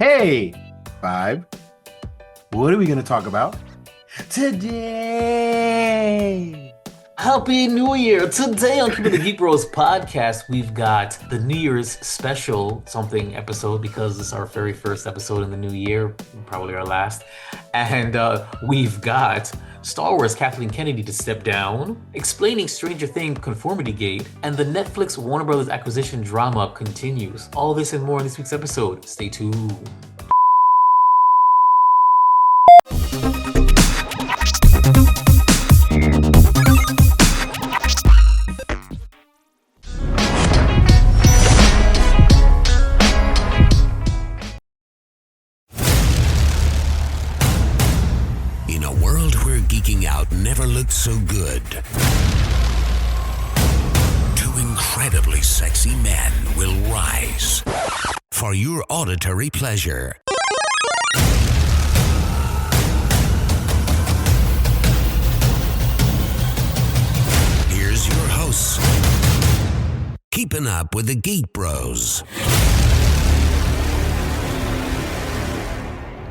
Hey, Vibe, what are we going to talk about today? Happy New Year! Today on Keepin the Geek Bros podcast, we've got the New Year's special something episode because it's our very first episode in the new year, probably our last. And we've got Star Wars Kathleen Kennedy to step down, explaining Stranger Things Conformity Gate, and the Netflix Warner Brothers acquisition drama continues. All this and more in this week's episode. Stay tuned. In a world where geeking out never looked so good, two incredibly sexy men will rise for your auditory pleasure. Here's your hosts, keeping up with the Geek Bros.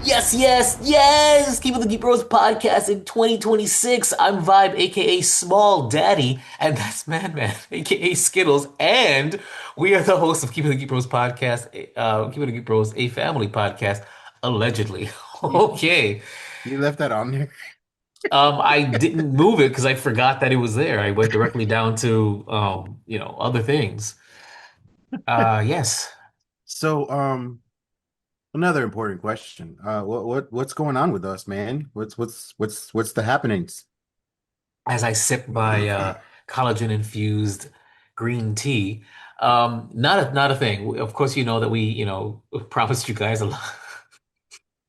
Yes! Keep the Geek Bros podcast in 2026. I'm Vibe, aka Small Daddy, and that's Man, aka Skittles, and we are the hosts of Keeping the Geek Bros podcast, Keeping the Geek Bros, a family podcast, allegedly. You, Okay. you left that on there. I didn't move it because I forgot that it was there. I went directly down to other things. Yes. So, another important question. What's going on with us, man? What's the happenings? As I sip my collagen infused green tea. Not a thing. Of course, you know that we, promised you guys a lot.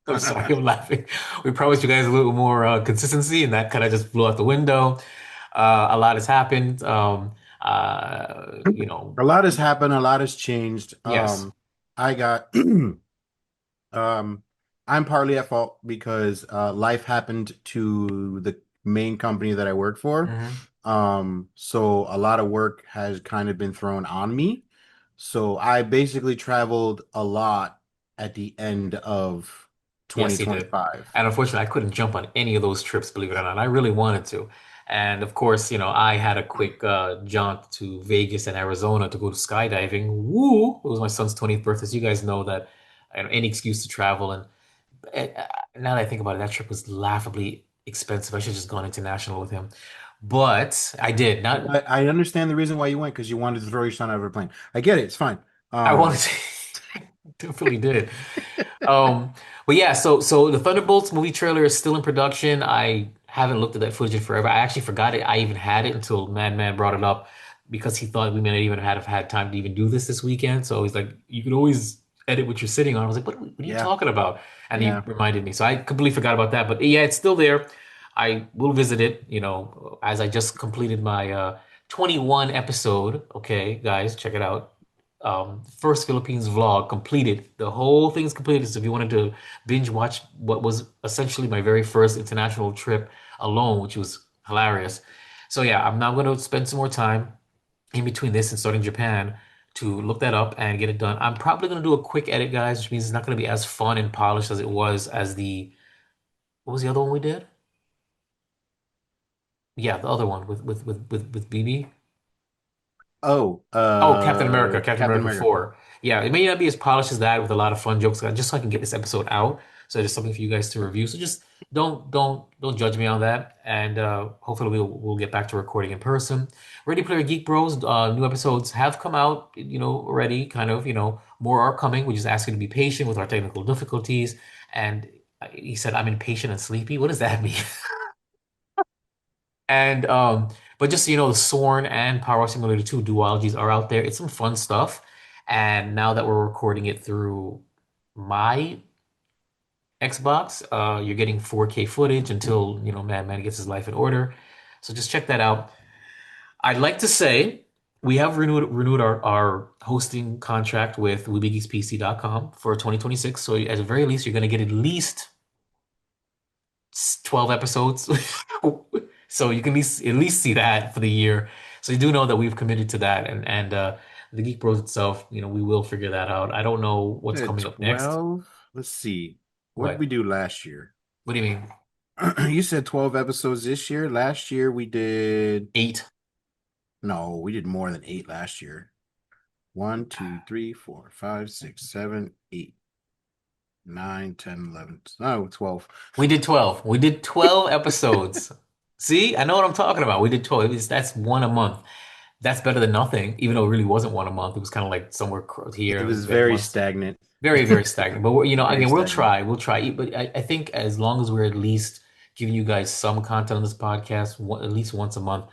I'm sorry, I'm laughing. We promised you guys a little more consistency, and that kind of just blew out the window. A lot has happened. A lot has happened, a lot has changed. Yes. I got Um, I'm partly at fault because life happened to the main company that I work for. Hmm. So a lot of work has kind of been thrown on me. So I basically traveled a lot at the end of Yes, he did. 2025. And unfortunately, I couldn't jump on any of those trips, believe it or not. I really wanted to. And of course, I had a quick jaunt to Vegas and Arizona to go to skydiving. Woo! It was my son's 20th birthday. So you guys know that any excuse to travel. And now that I think about it, that trip was laughably expensive. I should have just gone international with him. But I did not. I understand the reason why you went because you wanted to throw your son out of a plane. I get it, it's fine. I wanted to. Definitely did. But yeah, so the Thunderbolts movie trailer is still in production. I haven't looked at that footage in forever. I actually forgot it. I even had it until Madman brought it up because he thought we may not even have had time to even do this weekend. So he's like, you can always edit what you're sitting on. I was like, what are you Yeah, talking about? And he yeah. reminded me. So I completely forgot about that. But yeah, it's still there. I will visit it, as I just completed my 21 episode. Okay, guys, check it out. First Philippines vlog completed. The whole thing's completed. So if you wanted to binge watch what was essentially my very first international trip alone, which was hilarious. So yeah, I'm now going to spend some more time in between this and starting Japan to look that up and get it done. I'm probably going to do a quick edit, guys, which means it's not going to be as fun and polished as it was as what was the other one we did? Yeah, the other one with BB. Oh, Oh, Captain Captain America America. 4. Yeah, it may not be as polished as that with a lot of fun jokes, just so I can get this episode out. So there's something for you guys to review. So just don't judge me on that. And hopefully we'll get back to recording in person. Ready Player Geek Bros, new episodes have come out, already, kind of, more are coming. We just ask you to be patient with our technical difficulties. And he said, I'm impatient and sleepy. What does that mean? And but just so you know, the Sorn and Power Simulator 2 duologies are out there. It's some fun stuff. And now that we're recording it through my Xbox, you're getting 4K footage until, Man gets his life in order. So just check that out. I'd like to say we have renewed our hosting contract with WeBeGeeksPC.com for 2026. So at the very least, you're going to get at least 12 episodes. So you can at least see that for the year. So you do know that we've committed to that, and the Geek Bros itself, we will figure that out. I don't know what's coming up next. 12? Let's see. What did we What? do last year? What do you mean? You said 12 episodes this year. Last year we did, 8. no, we did more than eight last year. One, two, three, four, five, six, seven, eight, nine, 10, 11. No, 12. We did 12. We did 12 episodes. See, I know what I'm talking about. We did 12. That's one a month. That's better than nothing, even though it really wasn't one a month. It was kind of like somewhere It here was at very once. stagnant. Very, very stagnant. But Very again, we'll stagnant. try. We'll try. But I think as long as we're at least giving you guys some content on this podcast, at least once a month,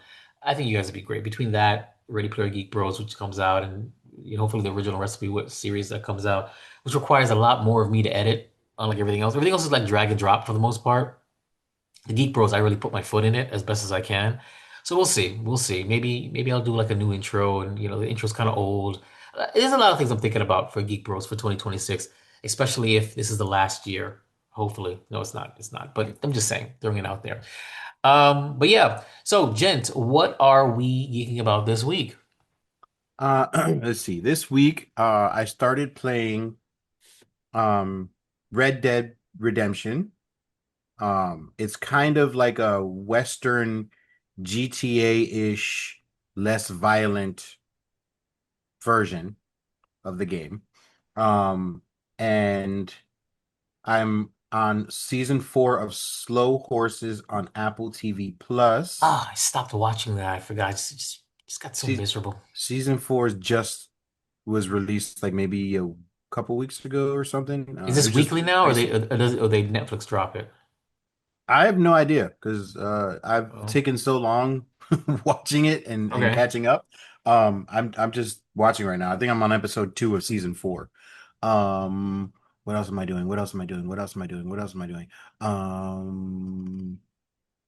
I think you guys would be great. Between that, Ready Player Geek Bros, which comes out, and hopefully the original recipe series that comes out, which requires a lot more of me to edit, unlike everything else. Everything else is like drag and drop for the most part. The Geek Bros, I really put my foot in it as best as I can. So we'll see. We'll see. Maybe I'll do like a new intro, and the intro's kind of old. There's a lot of things I'm thinking about for Geek Bros for 2026, especially if this is the last year. Hopefully, no, it's not. It's not. But I'm just saying, throwing it out there. But yeah. So, gent, what are we geeking about this week? Let's see. This week, I started playing um Red Dead Redemption. It's kind of like a Western GTA-ish, less violent version of the game. And I'm on season 4 of Slow Horses on Apple TV Plus. Ah, I stopped watching that. I forgot. Just got so Se miserable. Season 4 is just was released like maybe a couple weeks ago or something. Is It this was just weekly now, or recent. they Netflix drop it? I have no idea because I've Oh, taken so long watching it and okay. catching up. I'm just watching right now. I think I'm on episode 2 of season 4. What else am I doing? What else am I doing? What else am I doing? What else am I doing?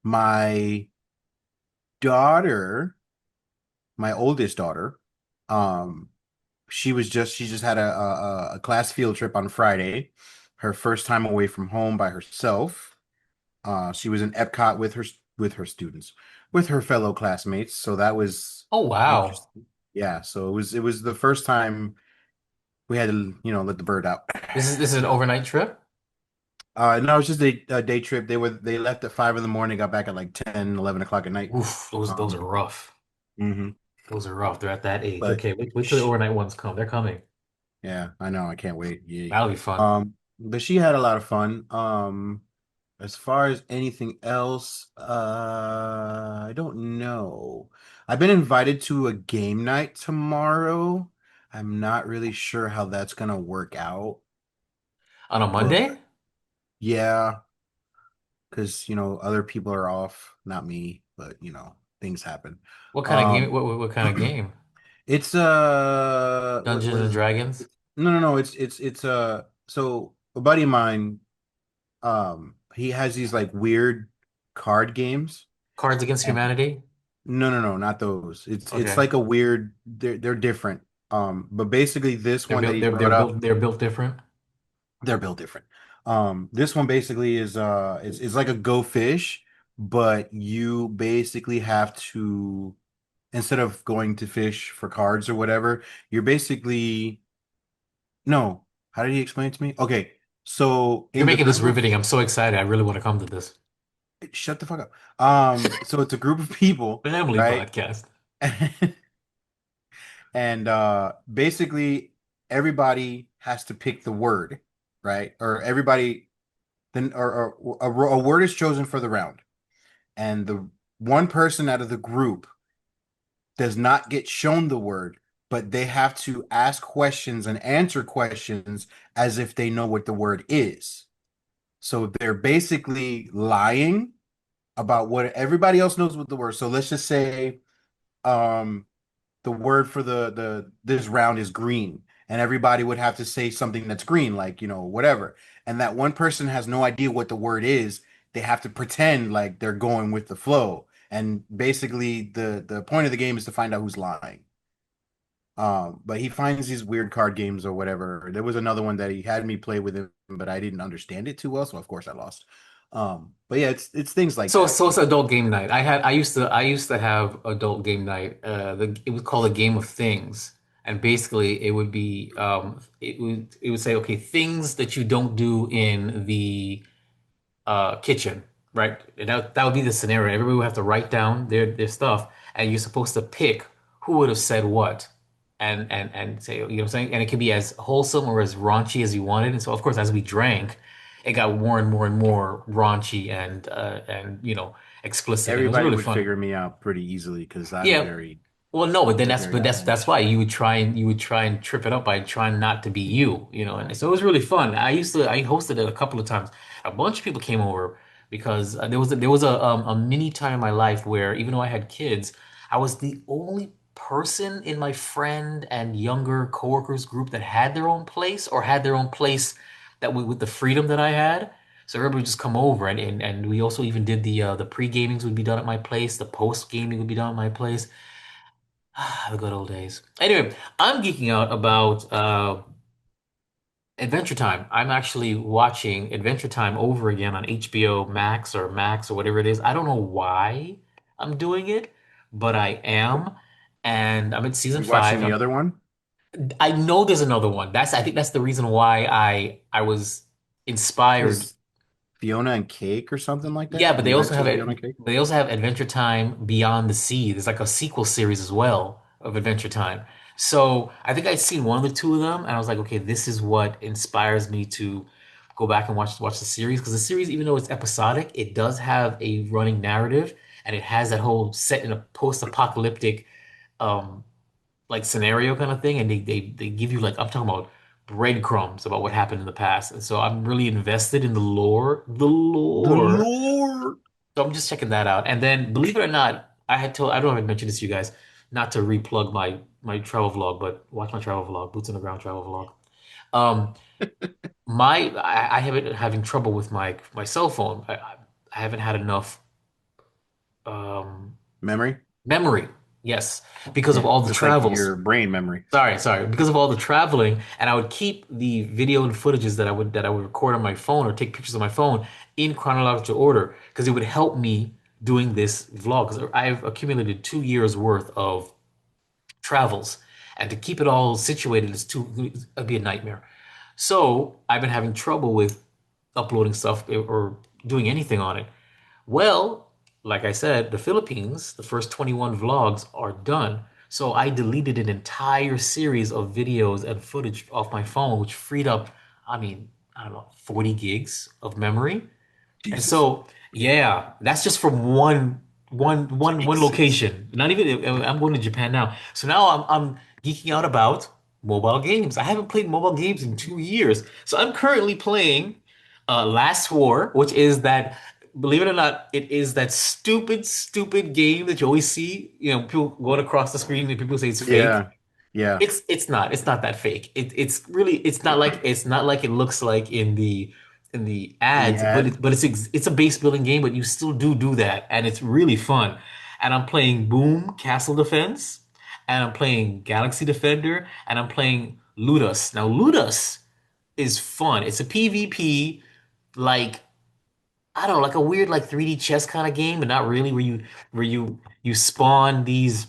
My daughter, my oldest daughter, um, she just had a class field trip on Friday, her first time away from home by herself. She was in Epcot with her students, with her fellow classmates. So that was Oh, wow. interesting. Yeah, so it was the first time we had to, let the bird out. This is an So, overnight trip? no, it was just a day trip. They left at 5 in the morning, got back at like 10, 11 o'clock at night. Oof, those are Um, rough. mhm. Those are rough. They're at that age. But Okay, wait till the sh overnight ones come. They're coming. yeah, I know, I can't wait. Yay. That'll be fun. But she had a lot of fun. As far as anything else, I don't know. I've been invited to a game night tomorrow. I'm not really sure how that's gonna work out, On a but Monday? yeah, because other people are off, not me, but things happen. What kind of game? Um, What kind of game? it's Dungeons what and is it? Dragons? No, it's so a buddy of mine, he has these like weird card games. Cards Against And Humanity? no, not those. It's Okay. like a weird, they're different. But basically this They're one that built he they're brought they're up, built they're built different. they're built different. This one basically is it's like a Go Fish, but you basically have to, instead of going to fish for cards or whatever, you're basically, no, how did he explain it to me? Okay, so You're in the making this group of, riveting. I'm so excited. I really want to come to this shut the fuck up. So it's a group of people, family right? podcast. And basically everybody has to pick the word, right? Or everybody then or a word is chosen for the round. And the one person out of the group does not get shown the word, but they have to ask questions and answer questions as if they know what the word is. So they're basically lying about what everybody else knows what the word. So let's just say um the word for the this round is green, and everybody would have to say something that's green, like whatever, and that one person has no idea what the word is. They have to pretend like they're going with the flow, and basically the point of the game is to find out who's lying. But he finds these weird card games or whatever. There was another one that he had me play with him, but I didn't understand it too well, so of course I lost. But yeah, it's things like So that. so it's adult game night. I used to have adult game night. It was called a Game of Things. and basically it would say, okay, things that you don't do in the kitchen, right? And that would be the scenario. Everybody would have to write down their stuff, and you're supposed to pick who would have said what, and say, you know what I'm saying? And it can be as wholesome or as raunchy as you wanted. And so, of course, as we drank, it got more and more and more raunchy and explicit, and it was Everybody really would fun. figure me out pretty easily because I'm Yeah. very, Well, no, but then very, that's very but that's outlandish. why you would try and trip it up by trying not to be you, and so it was really fun. I hosted it a couple of times. A bunch of people came over because there was a mini time in my life where even though I had kids, I was the only person in my friend and younger coworkers group that had their own place or had their own place with the freedom that I had. So everybody would just come over, and we also even did the pre-gamings would be done at my place, the post-gaming would be done at my place. The good old days. Anyway, I'm geeking out about Adventure Time. I'm actually watching Adventure Time over again on HBO Max or Max or whatever it is. I don't know why I'm doing it, but I am. And I'm in season You watching five. the other one? I know there's another one. I think that's the reason why I was inspired. Is Fiona and Cake or something like Yeah, that? but The Adventures of Fiona and Cake? they also have Adventure Time Beyond the Sea. There's like a sequel series as well of Adventure Time. So I think I'd seen one of the two of them, and I was like, okay, this is what inspires me to go back and watch the series because the series, even though it's episodic, it does have a running narrative, and it has that whole set in a post-apocalyptic um like scenario kind of thing, and they give you like I'm talking about breadcrumbs about what happened in the past, and so I'm really invested in the The lore. Lord. So I'm just checking that out. And then, believe it or not, I don't know if I mentioned this to you guys, not to replug my travel vlog, but watch my travel vlog, Boots on the Ground travel vlog. Um, I have been having trouble with my cell phone. I haven't had enough um Memory? memory. Yes, because of Yeah, all the just like travels. your brain memory. Sorry, because of all the traveling, and I would keep the video and footages that I would record on my phone or take pictures on my phone in chronological order because it would help me doing this vlog because I've accumulated 2 years worth of travels, and to keep it all situated it'd be a nightmare. So I've been having trouble with uploading stuff or doing anything on it. Well, like I said, the Philippines, the first 21 vlogs are done. So I deleted an entire series of videos and footage off my phone, which freed up, I mean, I don't know, 40 gigs of memory. And Jesus. so, yeah, that's just from one Jesus. location. Not even, I'm going to Japan now. So now I'm geeking out about mobile games. I haven't played mobile games in 2 years. So I'm currently playing Last War, which is that, believe it or not, it is that stupid game that you always see, people going across the screen and people say it's fake. Yeah. Yeah. It's not that fake. It's not like it looks like in the In the ads, but ad. it's a base building game, but you still do that, and it's really fun. And I'm playing Boom Castle Defense, and I'm playing Galaxy Defender, and I'm playing Ludus. Now Ludus is fun. It's a PvP, like I don't know, like a weird like 3D chess kind of game, but not really where you spawn these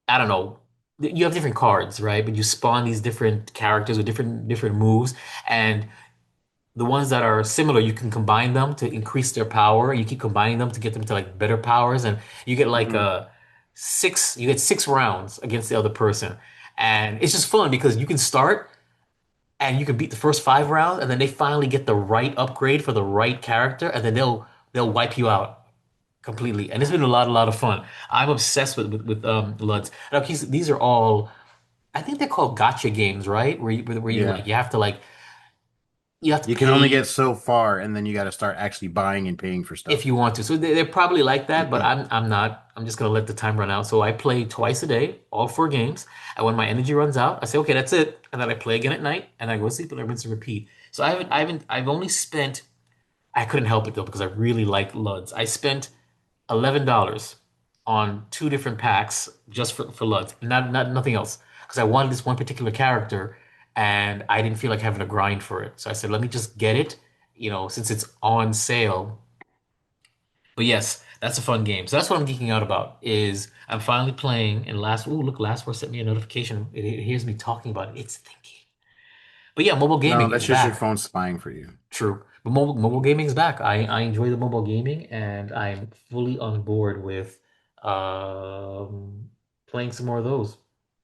I don't know. You have different cards, right? But you spawn these different characters with different moves, and the ones that are similar, you can combine them to increase their power. You keep combining them to get them to like better powers, and you get like Hmm. you get 6 rounds against the other person, and it's just fun because you can start and you can beat the first 5 rounds, and then they finally get the right upgrade for the right character, and then they'll wipe you out completely. And it's been a lot of fun. I'm obsessed with Luds. Now, these are all I think they're called gotcha games, right? Where you Yeah. like you have to You can only pay get so far, and then you got to start actually buying and paying for if stuff. you want to. So they're probably like that, but I'm not. I'm just gonna let the time run out. So I play twice a day, all 4 games. And when my energy runs out, I say, okay, that's it. And then I play again at night, and I go to sleep, and I rinse and repeat. So I've only spent. I couldn't help it though because I really like Luds. I spent $11 on 2 different packs just for Luds, not nothing else, because I wanted this one particular character, and I didn't feel like having to grind for it. So I said, let me just get it, since it's on sale. But yes, That's a fun game. So that's what I'm geeking out about. Is I'm finally playing. And last, oh look, last word sent me a notification. It hears me talking about it. It's thinking. But yeah, mobile No, gaming is that's just your back. phone spying for you. True. But mobile gaming is back. I enjoy the mobile gaming, and I'm fully on board with um playing some more of those.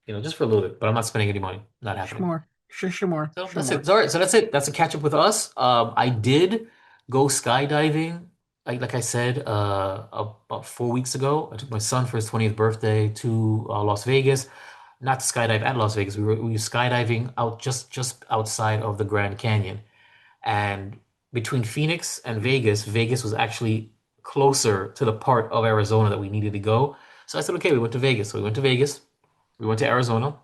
Just for a little bit. But I'm not spending any money. Not happening. Sure, sure, sure more, So sure that's it. more. All right. So that's it. That's a catch up with us. I did go skydiving. Like I said, about 4 weeks ago, I took my son for his 20th birthday to Las Vegas. Not to skydive at Las Vegas. We were skydiving out just outside of the Grand Canyon. And between Phoenix and Vegas, Vegas was actually closer to the part of Arizona that we needed to go. So I said, okay, we went to Vegas. So we went to Vegas. We went to Arizona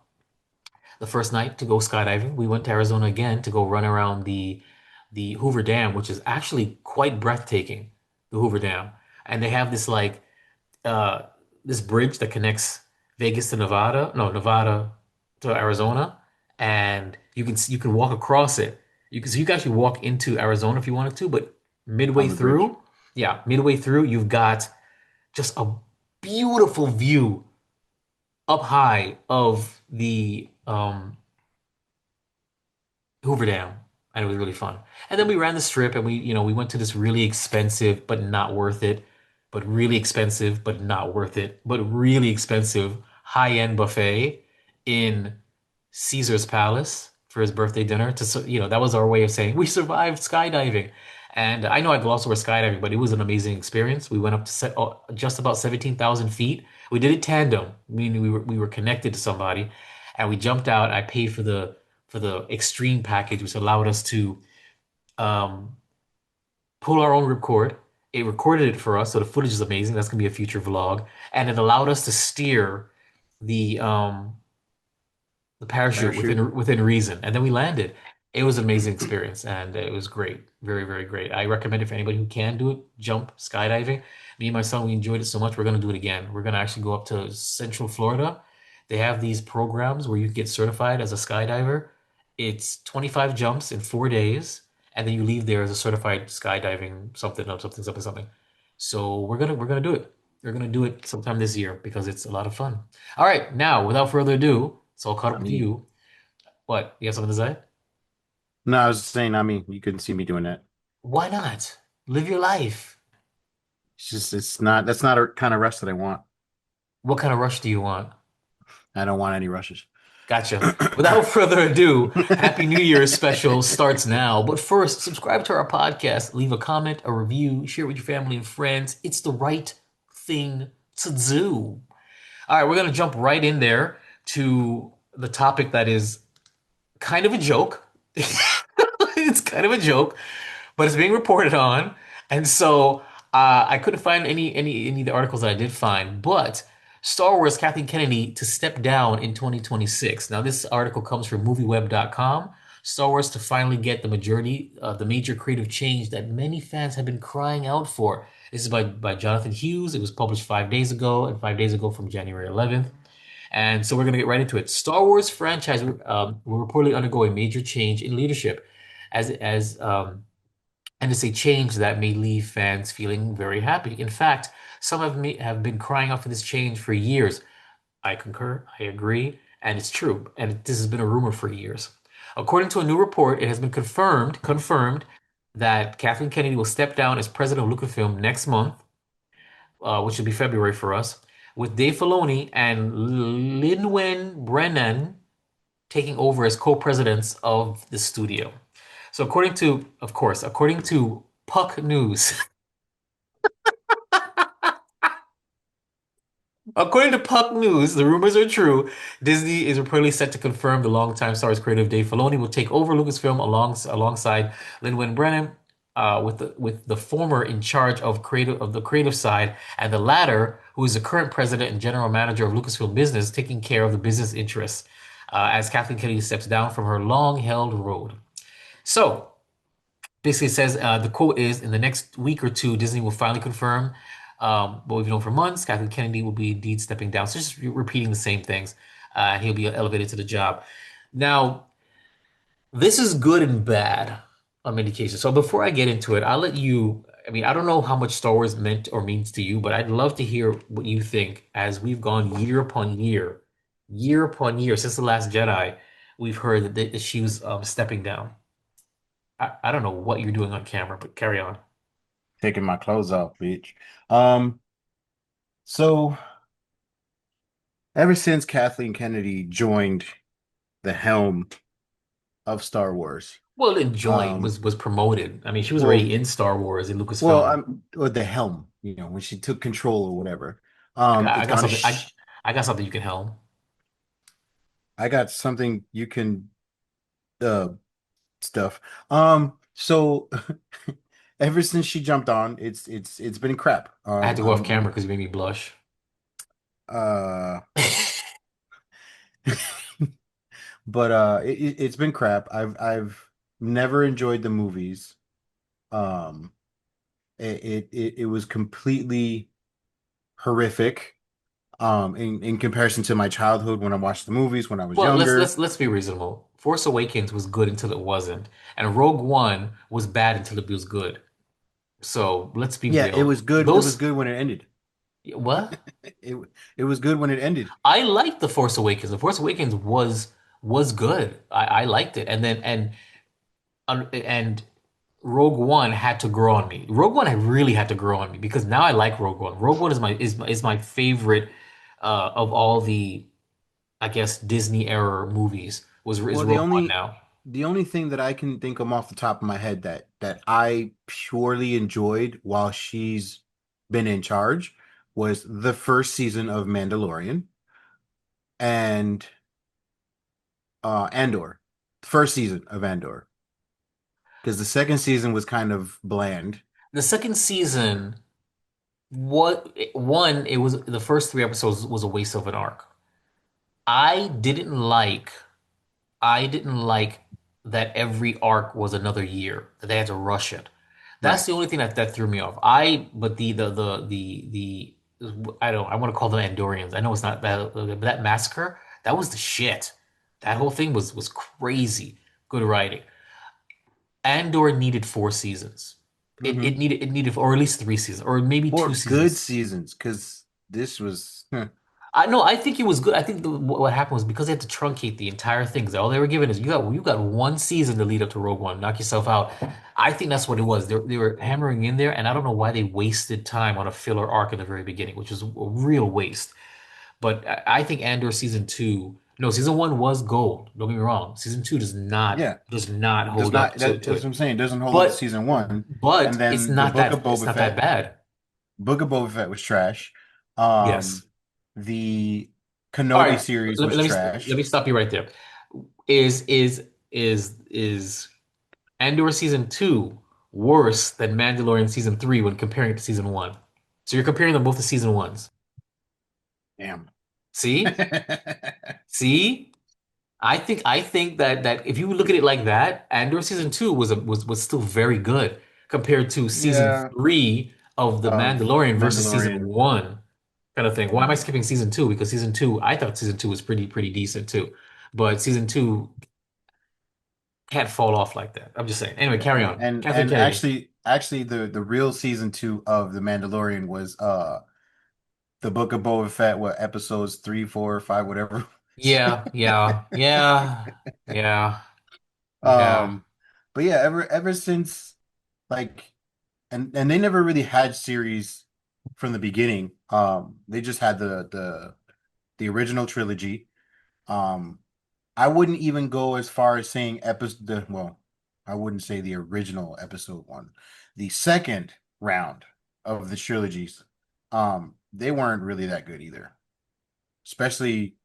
the first night to go skydiving. We went to Arizona again to go run around the Hoover Dam, which is actually quite breathtaking, the Hoover Dam. And they have this like uh this bridge that connects Vegas to Nevada, no, Nevada to Arizona, and you can walk across it. You can actually walk into Arizona if you wanted to, but midway On the bridge. through, yeah, midway through, you've got just a beautiful view up high of the Hoover Dam, and it was really fun. And then we ran the strip, and we went to this really expensive but not worth it, but really expensive but not worth it, but really expensive high-end buffet in Caesar's Palace for his birthday dinner. That was our way of saying we survived skydiving. And I know I glossed over skydiving, but it was an amazing experience. We went up to just about 17,000 feet. We did it tandem, meaning we were connected to somebody, and we jumped out. I paid for the extreme package, which allowed us to um, pull our own ripcord. It recorded it for us, so the footage is amazing. That's gonna be a future vlog, and it allowed us to steer the um, the parachute Parachute. within reason, and then we landed. It was an amazing experience, and it was great, very very great. I recommend it for anybody who can do it. Jump skydiving. Me and my son, we enjoyed it so much. We're gonna do it again. We're gonna actually go up to Central Florida. They have these programs where you get certified as a skydiver. It's 25 jumps in 4 days, and then you leave there as a certified skydiving something or something something something. So we're gonna do it. We're gonna do it sometime this year because it's a lot of fun. All right, now without further ado, so I'll caught up I with mean, you. What? You have something to say? no, I was saying, I mean, you couldn't see me doing that. Why not? Live your life. It's not, that's not a kind of rest that I want. What kind of rush do you want? I don't want any rushes. Gotcha. Without further ado, Happy New Year special starts now. But first, subscribe to our podcast, leave a comment, a review, share it with your family and friends. It's the right thing to do. All right, we're going to jump right in there to the topic that is kind of a joke. It's kind of a joke, but it's being reported on, and so I couldn't find any of the articles that I did find. But Star Wars Kathleen Kennedy to step down in 2026. Now, this article comes from MovieWeb.com. Star Wars to finally get the major creative change that many fans have been crying out for. This is by Jonathan Hughes. It was published 5 days ago, and 5 days ago from January 11th. And so we're going to get right into it. Star Wars franchise will reportedly undergo a major change in leadership, and it's a change that may leave fans feeling very happy. In fact, some of me have been crying out for this change for years. I concur, I agree, and it's true. And this has been a rumor for years. According to a new report, it has been confirmed that Kathleen Kennedy will step down as president of Lucasfilm next month, which will be February for us, with Dave Filoni and Lin-Wen Brennan taking over as co-presidents of the studio. So according to Puck News, according to Puck News, the rumors are true. Disney is reportedly set to confirm the longtime Star Wars creative Dave Filoni will take over Lucasfilm alongside Lin-Wen Brennan, with the former in charge of the creative side, and the latter, who is the current president and general manager of Lucasfilm Business, taking care of the business interests, as Kathleen Kennedy steps down from her long-held road. So basically it says the quote is, in the next week or two, Disney will finally confirm what we've known for months. Kathleen Kennedy will be indeed stepping down. So just repeating the same things. He'll be elevated to the job. Now, this is good and bad on many cases. So before I get into it, I'll let you I mean, I don't know how much Star Wars meant or means to you, but I'd love to hear what you think as we've gone year upon year since The Last Jedi. We've heard that she was stepping down. I don't know what you're doing on camera, but carry on. Taking my clothes off, bitch. Um, so ever since Kathleen Kennedy joined the helm of Star Wars, Well, enjoying um, was promoted. I mean, she was already well, in Star Wars in well, Lucasfilm. I'm or the helm, when she took control or whatever. I It's got gone to something. I got something you can helm. I got something you can uh stuff. So ever since she jumped on, it's been crap. I had to go off camera because you made me blush. Uh, but it's been crap. I've never enjoyed the movies. Um, it was completely horrific. In comparison to my childhood when I watched the movies when I was Well, younger. let's be reasonable. Force Awakens was good until it wasn't, and Rogue One was bad until it was good. So let's be Yeah, it real. was good. It was Those good when it ended. what? It it was good when it ended. I liked The Force Awakens. The Force Awakens was good. I liked it, and then and Rogue One had to grow on me. Rogue One, I really had to grow on me because now I like Rogue One. Rogue One is my favorite of all the I guess Disney era movies is Well, Rogue One now. the only thing that I can think of off the top of my head that I purely enjoyed while she's been in charge was the first season of Mandalorian and Andor. First season of Andor. Because the second season was kind of bland. The second season, what one, it was the first three episodes was a waste of an arc. I didn't like I didn't like that every arc was another year, that they had to rush it. That's Right. the only thing that threw me off. But I don't I want to call them Andorians. I know it's not that, but that massacre, that was the shit. That whole thing was crazy. Good writing. Andor needed 4 seasons. Mm-hmm. It needed or at least 3 seasons or maybe Four two good seasons. seasons, because this was I no, I think it was good. I think what happened was because they had to truncate the entire thing. 'Cause all they were giving is you got 1 season to lead up to Rogue One. Knock yourself out. I think that's what it was. They were hammering in there, and I don't know why they wasted time on a filler arc in the very beginning, which was a real waste. But I think Andor season two, no, season one was gold. Don't get me wrong. Season two yeah. does not Does hold up not to that's what it. I'm saying. It doesn't hold up to But season one. And but then the it's not that bad. Book of Boba Fett was trash. Yes. The All Kenobi right. series was Let trash. me stop you right there. Is is is Andor season two worse than Mandalorian season three when comparing it to season one? So you're comparing them both to season ones. Damn. See? See? I think that if you look at it like that, Andor season two was still very good compared to season Yeah, three of The of Mandalorian versus season Mandalorian. one kind of thing. Why am I Mm. skipping season two? Because season two, I thought season two was pretty decent too. But season two can't fall off like that. I'm just saying. Anyway, Yeah, carry on. Kathleen and Kennedy. actually the real season two of The Mandalorian was the Book of Boba Fett, what episodes three, four, five, whatever. Yeah. Yeah. Um, but yeah, ever since like and they never really had series from the beginning. They just had the original trilogy. Um, I wouldn't even go as far as saying I wouldn't say the original episode one. The second round of the trilogies, they weren't really that good either. Especially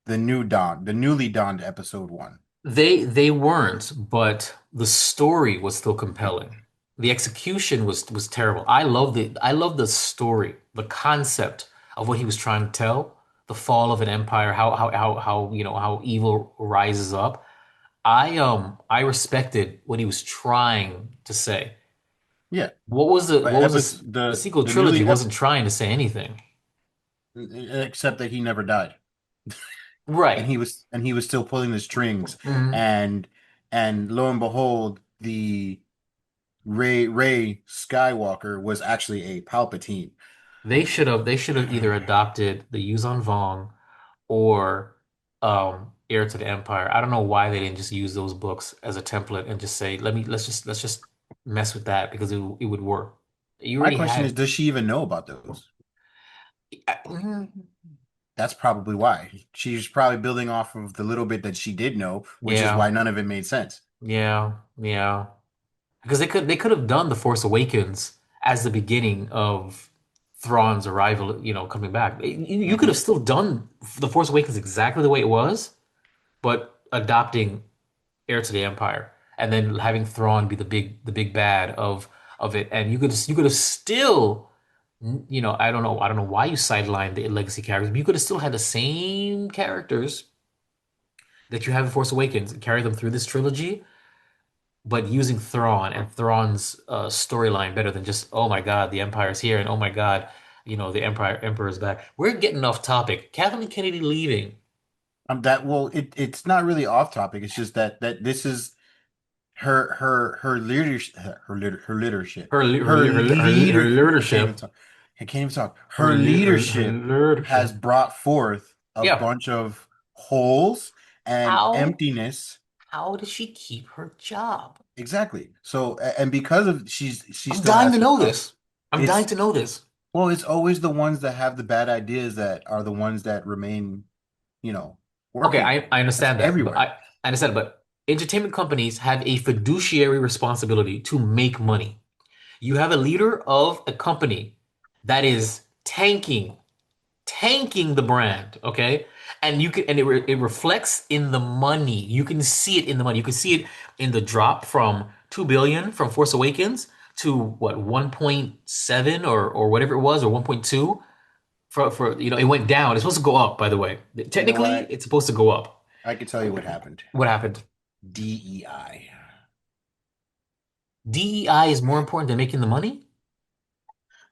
the newly dawned episode one. They weren't, but the story was still compelling. The execution was terrible. I love the story, the concept of what he was trying to tell, the fall of an empire, how how evil rises up. I respected what he was trying to say. Yeah, but What was the the sequel the trilogy newly wasn't trying to say anything. except that he never died. Right. And he was still pulling the strings Mhm. and lo and behold Ray Skywalker was actually a Palpatine. They should have either adopted the Yuuzhan Vong or Heir to the Empire. I don't know why they didn't just use those books as a template and just say, let's just mess with that because it would work. You My already question is, had does she even know about those? mm, That's probably why. She's probably building off of the little bit that she did know, which is yeah, why none of it made sense. yeah. Because they could have done The Force Awakens as the beginning of Thrawn's arrival, coming back. You could Hmm. have still done The Force Awakens exactly the way it was, but adopting Heir to the Empire, and then having Thrawn be the big bad of it, and you could have still, I don't know why you sidelined the legacy characters, but you could have still had the same characters that you have in Force Awakens and carry them through this trilogy, but using Thrawn and Thrawn's storyline better than just, oh my God, the Empire's here, and oh my God, the Emperor's back. We're getting off topic. Kathleen Kennedy leaving. That well, it's not really off topic. It's just that this is her leadership Her le- her her le- her, le- her, le- her leader. I can't even leadership. talk. I can't even talk. Her Her le- her, her leadership has leadership. brought forth a Yeah. bunch of holes and How emptiness. how does she keep her job? Exactly. So and because of she I'm still dying has to her know job. this. I'm dying It's to know this. well, it's always the ones that have the bad ideas that are the ones that remain, you know, Okay, working. I That's understand that, but everywhere. I understand, but entertainment companies have a fiduciary responsibility to make money. You have a leader of a company that is tanking the brand, okay? And it reflects in the money. You can see it in the money. You can see it in the drop from 2 billion from Force Awakens to what 1.7 or whatever it was or 1.2 for it went down. It's supposed to go up, by the way. You know Technically, what? it's supposed to go up. I can tell you what happened. What happened? DEI. DEI is more important than making the money?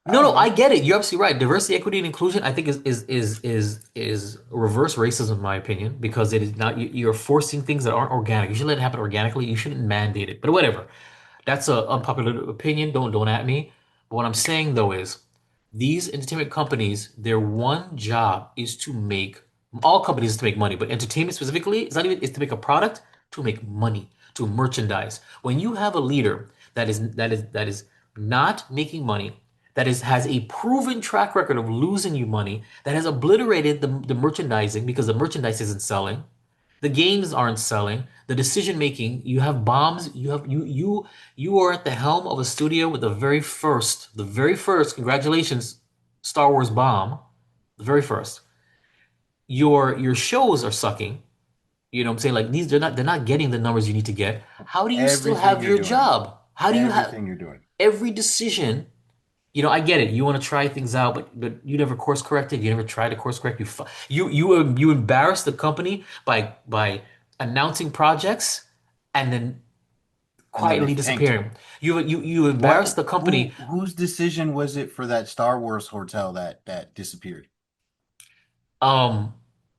I No, don't no, I know. get it. You're absolutely right. Diversity, equity, and inclusion, I think is reverse racism, in my opinion, because it is not you're forcing things that aren't organic. You should let it happen organically. You shouldn't mandate it. But whatever. That's a unpopular opinion. Don't at me. But what I'm saying though is these entertainment companies, their one job is to make all companies is to make money, but entertainment specifically, it's to make a product, to make money, to merchandise. When you have a leader that is not making money, has a proven track record of losing you money, that has obliterated the merchandising because the merchandise isn't selling, the games aren't selling, the decision making, you have bombs, you are at the helm of a studio with the very first, congratulations, Star Wars bomb, the very first. Your shows are sucking. You know what I'm saying? Like they're not getting the numbers you need to get. How do you still Everything have you're your doing. job? How do you have Everything you're doing. every decision? I get it. You want to try things out, but you never course corrected. You never tried to course correct. You embarrass the company by announcing projects and then And then they quietly tanked. disappearing. You embarrass What the company. whose decision was it for that Star Wars hotel that disappeared? Um,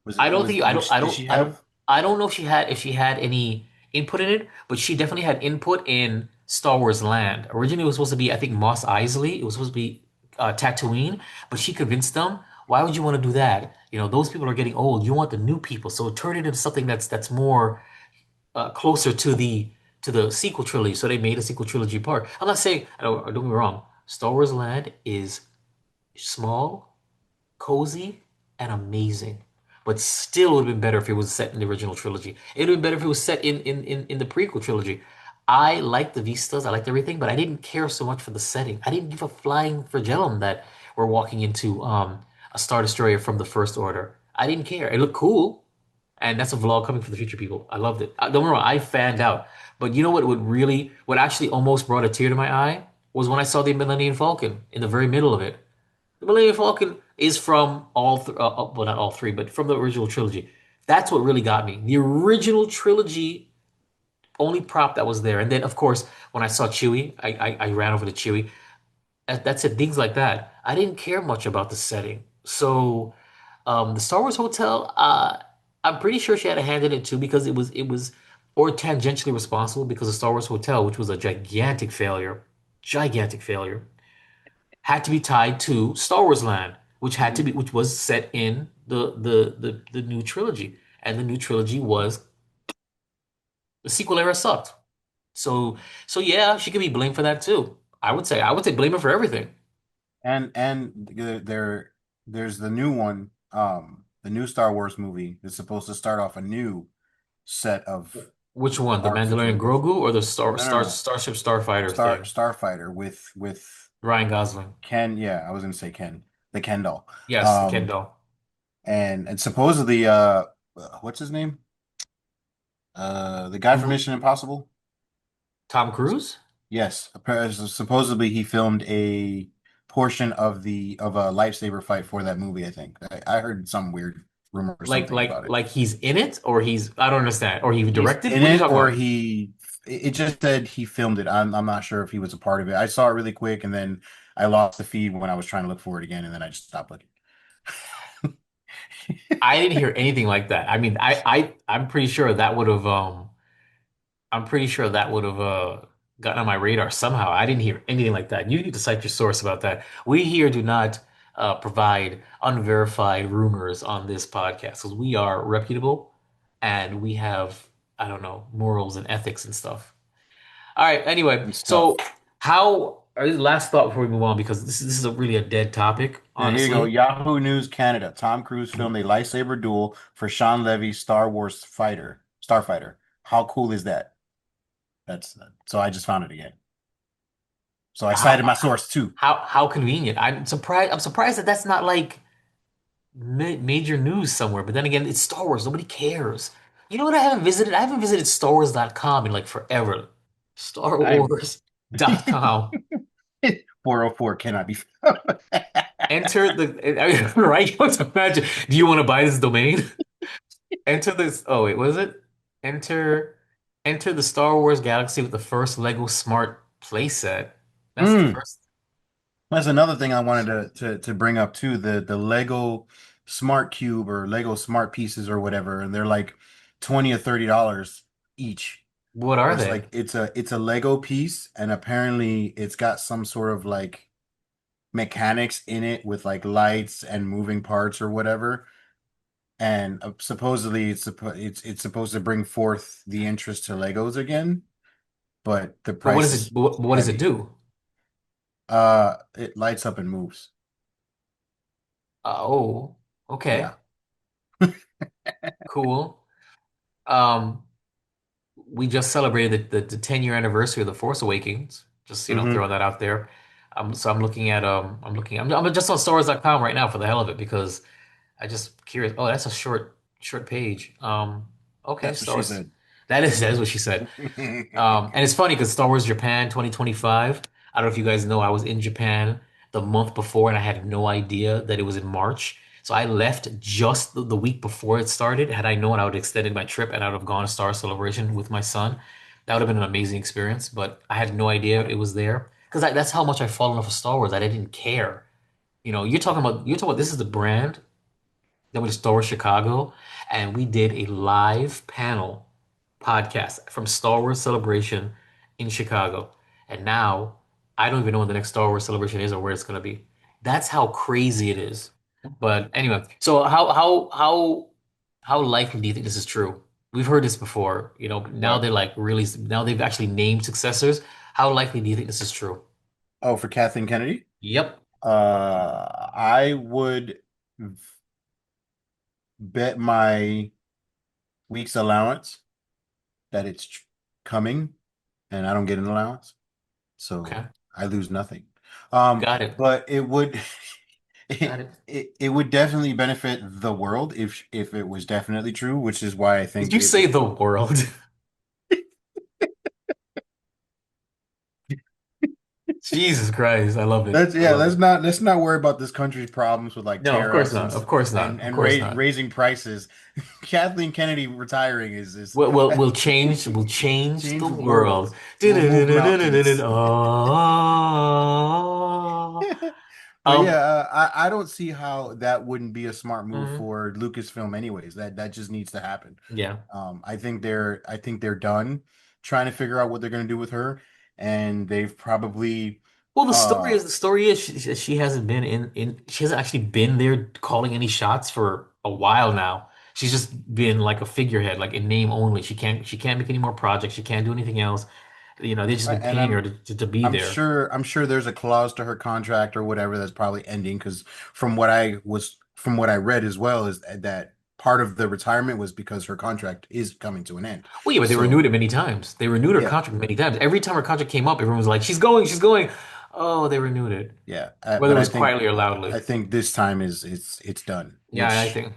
Was I it don't think was I was don't I did don't she I don't have I don't know if she had any input in it, but she definitely had input in Star Wars Land. Originally, it was supposed to be, I think, Mos Eisley. It was supposed to be Tatooine, but she convinced them. Why would you want to do that? Those people are getting old. You want the new people, so turn it into something that's more closer to the sequel trilogy. So they made a sequel trilogy part. I'm not saying, don't get me wrong. Star Wars Land is small, cozy, and amazing. But still, it would have been better if it was set in the original trilogy. It would have been better if it was set in the prequel trilogy. I liked the vistas, I liked everything, but I didn't care so much for the setting. I didn't give a flying flagellum that we're walking into a Star Destroyer from the First Order. I didn't care. It looked cool, and that's a vlog coming for the future people. I loved it. Don't get me wrong, I fanned out. But you know what actually almost brought a tear to my eye was when I saw the Millennium Falcon in the very middle of it. The Millennium Falcon is from well, not all three, but from the original trilogy. That's what really got me. The original trilogy, only prop that was there. And then, of course, when I saw Chewie, I ran over to Chewie. That's it, things like that. I didn't care much about the setting. So, the Star Wars Hotel, I'm pretty sure she had a hand in it too because it was or tangentially responsible because the Star Wars Hotel, which was a gigantic failure. gigantic failure, had to be tied to Star Wars Land, which was set in the new trilogy. And the new trilogy was the sequel era sucked. So so yeah, she could be blamed for that too. I would say blame her for everything. There's the new one, the new Star Wars movie is supposed to start off a new set of Which one? The arcs and Mandalorian trilogies. Grogu or the No, no, no. Starship Starfighter thing? Starfighter with Ryan Gosling. Ken. Yeah, I was gonna say Ken, the Ken doll. Yes, the Ken Um, doll. and supposedly, what's his name? The guy from Who? Mission Impossible. Tom Cruise? Yes, supposedly he filmed a portion of a lightsaber fight for that movie. I think I heard some weird rumor or something about it. Like he's in it or he's I don't understand. Or he He's directed? in What are you it, talking or about? he. It just said he filmed it. I'm not sure if he was a part of it. I saw it really quick, and then I lost the feed when I was trying to look for it again, and then I just stopped looking. I didn't hear anything like that. I mean, I'm pretty sure that would have I'm pretty sure that would have gotten on my radar somehow. I didn't hear anything like that. You need to cite your source about that. We here do not provide unverified rumors on this podcast because we are reputable and we have, I don't know, morals and ethics and stuff. All right. Anyway, And so stuff. last thought before we move on because this is a really a dead topic, Yeah, here you go. honestly. Yahoo News Canada. Tom Cruise filmed a lightsaber duel for Sean Levy's Star Wars fighter, Starfighter. How cool is that? That's so I just found it again. So I How cited my source too. how convenient. I'm surprised that that's not like major news somewhere. But then again, it's Star Wars. Nobody cares. You know what I haven't visited? I haven't visited StarWars.com in like forever. I StarWars.com. 404 cannot be found. Enter the I mean, right? You have to imagine. Do you want to buy this domain? Enter this. Oh wait, was it? Enter enter the Star Wars galaxy with the first Lego Smart playset. That's the Mm, first. that's another thing I wanted to bring up too. The Lego Smart Cube or Lego Smart Pieces or whatever, and they're like 20 or $30 each. What are It's they? like it's a Lego piece, and apparently it's got some sort of like mechanics in it with like lights and moving parts or whatever. And supposedly it's supposed to bring forth the interest to Legos again, but the But what price does it is what does it heavy. do? It lights up and moves. Oh, Yeah. okay. Cool. Um, we just celebrated the 10-year anniversary of The Force Awakens. Just, Hmm. throwing that out there. So I'm looking at I'm just on StarWars.com right now for the hell of it because I just curious. Oh, that's a short page. Okay, That's what Star she Wars. said. That is what she said. And it's funny because Star Wars Japan 2025. I don't know if you guys know, I was in Japan the month before and I had no idea that it was in March. So I left just the week before it started. Had I known, I would have extended my trip and I would have gone to Star Celebration with my son. That would have been an amazing experience, but I had no idea it was there because that's how much I fall in love with Star Wars that I didn't care. You're talking about this is the brand that went to Star Wars Chicago, and we did a live panel podcast from Star Wars Celebration in Chicago. And now I don't even know when the next Star Wars Celebration is or where it's going to be. That's how crazy it is. But anyway, so how likely do you think this is true? We've heard this before. Now What? they're like really now they've actually named successors. How likely do you think this is true? Oh, for Kathleen Kennedy? Yep. I would bet my week's allowance that it's coming and I don't get an allowance. So Okay. I lose nothing. Got it. But it would Got it, it. it would definitely benefit the world if it was definitely true, which is why I Did think you it say the world? Jesus Christ, I love it. Let's I yeah, love it. let's not worry about this country's problems with like No, of course tariffs not. Of course not. Of and course not. raising prices. Kathleen Kennedy retiring is We'll change the change world. worlds. We'll move mountains. Oh. But Um, yeah, I don't see how that wouldn't be a smart move mhm, for Lucasfilm anyways. That just needs to happen. yeah. I think they're done trying to figure out what they're going to do with her. and they've probably Well, the story uh is the story is she hasn't been in she hasn't actually been there calling any shots for a while now. She's just been like a figurehead, like in name only. She can't make any more projects. She can't do anything else. They've just been and paying her to be there. I'm sure there's a clause to her contract or whatever that's probably ending because from what I read as well is that part of the retirement was because her contract is coming to an end. Well, yeah, but they So renewed it many times. They renewed her yeah, contract many times. Every time her contract came up, everyone was like, "She's going, she's going." Oh, they renewed it, yeah, whether but it was quietly or loudly. I think this time is it's done, Yeah,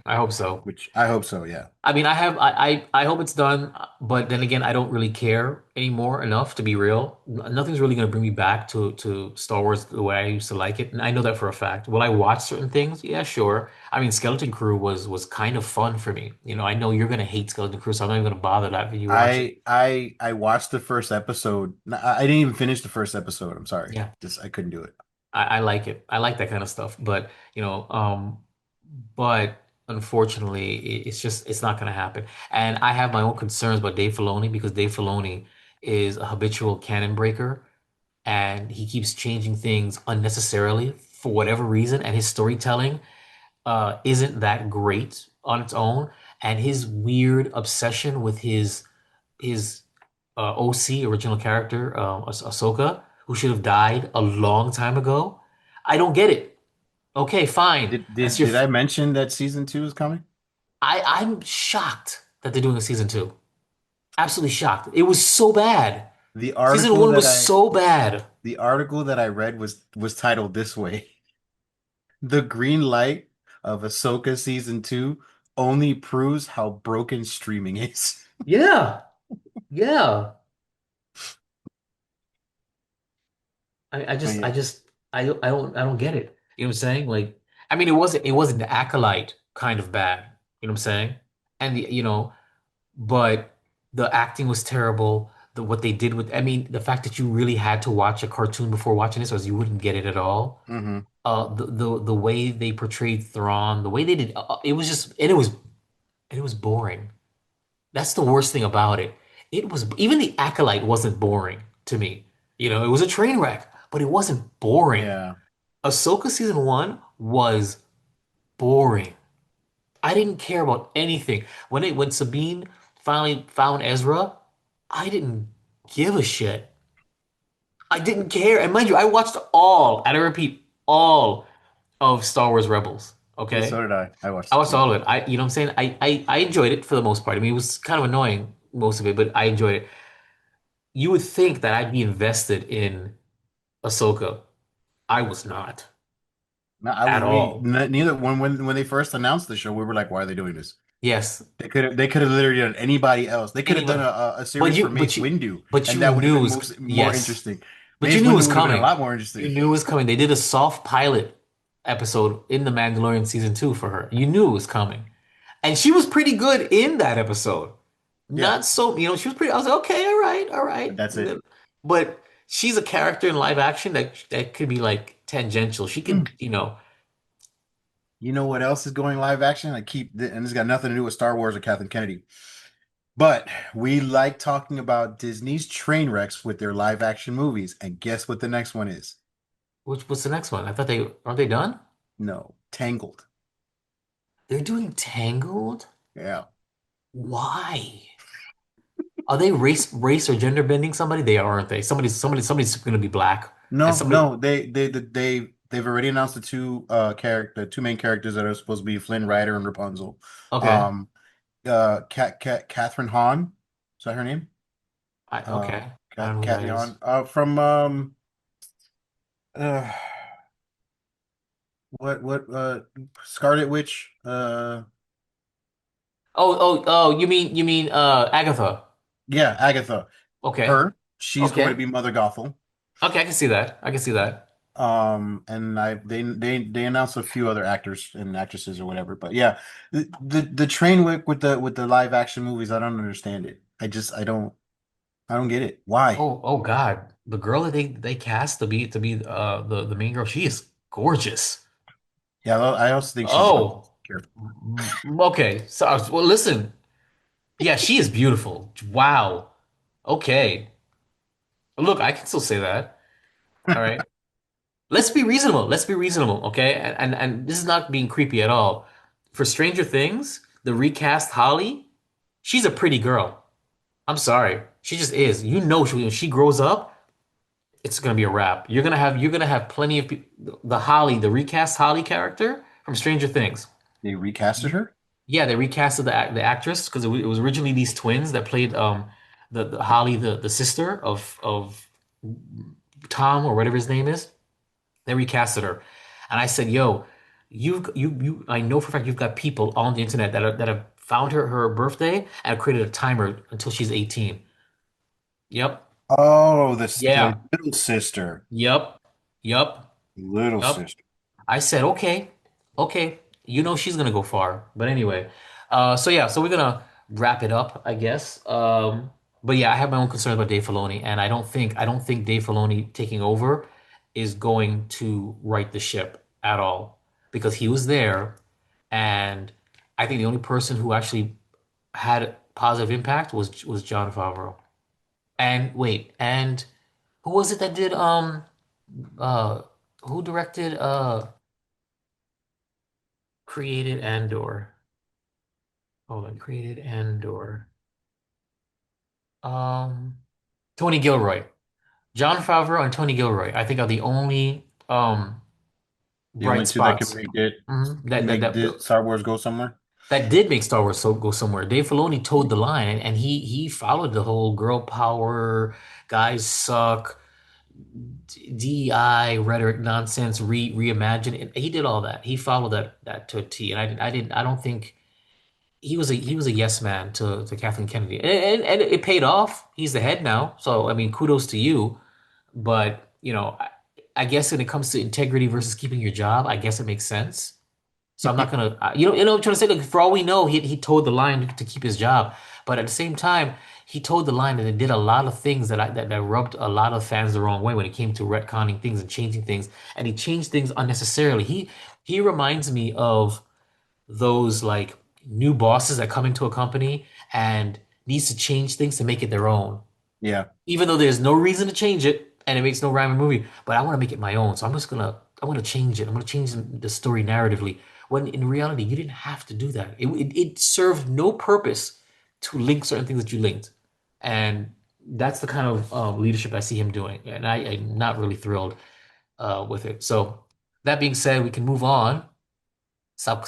I hope so. which I hope so. Yeah, I mean, I hope it's done, but then again, I don't really care anymore enough to be real. Nothing's really going to bring me back to Star Wars the way I used to like it, and I know that for a fact. Will I watch certain things? Yeah, sure. I mean, Skeleton Crew was kind of fun for me. I know you're going to hate Skeleton Crew, so I'm not even going to bother that when you watch it. I watched the first episode. I didn't even finish the first episode. I'm sorry, Yeah, just I couldn't do it. I like it. I like that kind of stuff, but but unfortunately, it's not going to happen. And I have my own concerns about Dave Filoni because Dave Filoni is a habitual canon breaker, and he keeps changing things unnecessarily for whatever reason, and his storytelling isn't that great on its own, and his weird obsession with his OC original character Ahsoka, who should have died a long time ago. I don't get it. Okay, fine. That's your. Did I mention that season two is coming? I'm shocked that they're doing a season two. Absolutely shocked. It was so bad. The Season article one that was I so bad. the article that I read was titled this way: "The green light of Ahsoka season two only proves how broken streaming is." Yeah, yeah. But yeah, I don't get it. You know what I'm saying? Like, I mean, it wasn't the Acolyte kind of bad. You know what I'm saying? And but the acting was terrible. What they did with, I mean, the fact that you really had to watch a cartoon before watching this, or else you wouldn't get it at all. hmm The way they portrayed Thrawn, the way they did, it was just, and it was boring. That's the worst thing about it. It was even the Acolyte wasn't boring to me. It was a train wreck, but it wasn't boring. yeah. Ahsoka season one was boring. I didn't care about anything. When Sabine finally found Ezra, I didn't give a shit. I didn't care. And mind you, I watched and I repeat, all of Star Wars Rebels. Yeah, so Okay? did I. I I watched it watched too. all of it. You know what I'm saying? I enjoyed it for the most part. I mean, it was kind of annoying, most of it, but I enjoyed it. You would think that I'd be invested in Ahsoka. I was not No, I at we all. neither when they first announced the show, we were like, why are they doing this? Yes, They could have literally done anybody else. They could have done anybody. a But series you, for but Mace you, Windu, but and you that would have knew it been was more yes. interesting. But you Mace knew it Windu was would have been a coming. lot more You interesting. knew it was coming. They did a soft pilot episode in The Mandalorian season two for her. You knew it was coming. And she was pretty good in that episode. Yeah, Not so, she was pretty, I was like, okay, all right, all but right. that's it. But she's a character in live action that could be like tangential. She could, You know what else is going live action? And this got nothing to do with Star Wars or Kathleen Kennedy. But we like talking about Disney's train wrecks with their live action movies. And guess what the next one is? what's the next one? I thought aren't they done? No, Tangled. They're doing Tangled? Yeah. Why? Are they race or gender bending somebody? They are, aren't they? Somebody's gonna be black. And No, somebody no, they've already announced the two main characters that are supposed to be Flynn Rider and Rapunzel. okay. Um, Catherine Hahn, is that her name? Okay. I don't know who that Kathy is. Hahn, from uh, what Scarlet Witch, You mean Agatha. yeah, Agatha. Okay. Her, she's going to Okay. be Mother Gothel. Okay, I can see that. I can see that. And they announced a few other actors and actresses or whatever. But yeah, the train whip with the live action movies, I don't understand it. I don't get it. Why? Oh God. The girl that they cast to be the main girl, she is gorgeous. Yeah, I also think she's Oh. Okay. So well listen. Yeah, she is beautiful. Wow. Okay. Look, I can still say that. All right. Let's be reasonable. Let's be reasonable, okay? And this is not being creepy at all. For Stranger Things, the recast Holly, she's a pretty girl. I'm sorry. She just is. You know when she grows up, it's gonna be a wrap. You're gonna have plenty of people. The Holly, the recast Holly character from Stranger Things. They recasted her. Yeah, they recasted the actress because it was originally these twins that played the Holly, the sister of Tom or whatever his name is. They recasted her, and I said, "Yo, you I know for a fact you've got people on the internet that have found her birthday and have created a timer until she's 18." Yep. Oh, the Yeah. little sister. Yep. Yep. Little Yep. sister. I said, okay, okay. You know she's gonna go far. But anyway, so yeah, so we're gonna wrap it up, I guess. But yeah, I have my own concerns about Dave Filoni, and I don't think Dave Filoni taking over is going to right the ship at all because he was there, and I think the only person who actually had positive impact was Jon Favreau. And wait, and who was it that did uh who directed created Andor? Hold on, created Andor. Um, Tony Gilroy, John Favreau, and Tony Gilroy. I think are the only The only bright two that can spots make it that that make that this Star Wars go somewhere. that did make Star Wars go somewhere. Dave Filoni towed the line, and he followed the whole girl power, guys suck, DEI rhetoric nonsense, reimagine. He did all that. He followed that to a T. And I don't think he was a yes man to Kathleen Kennedy, and it paid off. He's the head now, so I mean, kudos to you. But I guess when it comes to integrity versus keeping your job, I guess it makes sense. So I'm not gonna, what I'm trying to say. Like, for all we know, he towed the line to keep his job, but at the same time, he towed the line and it did a lot of things that rubbed a lot of fans the wrong way when it came to retconning things and changing things, and he changed things unnecessarily. He reminds me of those like new bosses that come into a company and needs to change things to make it their own, Yeah. even though there's no reason to change it and it makes no rhyme or movie. But I want to make it my own, so I'm gonna change it. I'm gonna change the story narratively. When in reality, you didn't have to do that. It served no purpose to link certain things that you linked, and that's the kind of leadership I see him doing, and I'm not really thrilled with it. So that being said, we can move on. Stop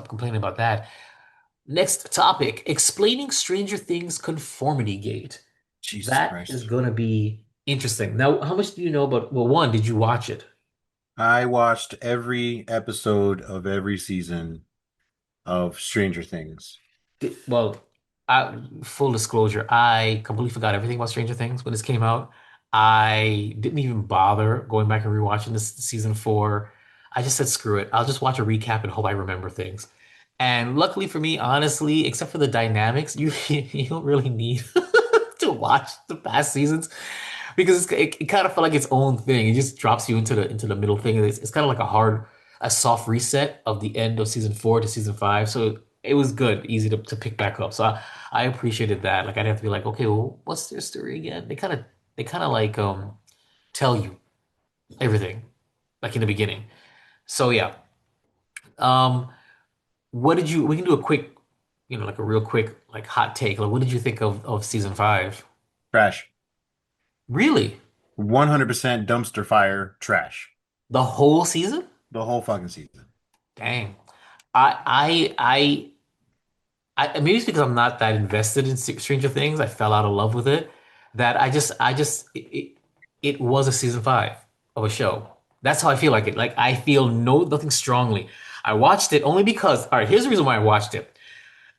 complaining about that. Next topic, explaining Stranger Things Conformity Gate. Jesus That is Christ. gonna be interesting. Now, how much do you know about, well, one, did you watch it? I watched every episode of every season of Stranger Things. Well, full disclosure, I completely forgot everything about Stranger Things when this came out. I didn't even bother going back and rewatching this season four. I just said, screw it. I'll just watch a recap and hope I remember things. And luckily for me, honestly, except for the dynamics, you you don't really need to watch the past seasons because it kind of felt like its own thing. It just drops you into the middle thing. It's kind of like a soft reset of the end of season four to season five. So it was good, easy to pick back up. So I appreciated that. Like, I'd have to be like, okay, well, what's their story again? They kind of like tell you everything like in the beginning. So yeah. Um, what did you? We can do a quick, like a real quick like hot take. Like, what did you think of season five? Trash. Really? 100% dumpster fire trash. The whole season? The whole fucking season. Dang. I maybe it's because I'm not that invested in Stranger Things. I fell out of love with it. That it was a season five of a show. That's how I feel like it. Like, I feel nothing strongly. I watched it only because, all right, here's the reason why I watched it.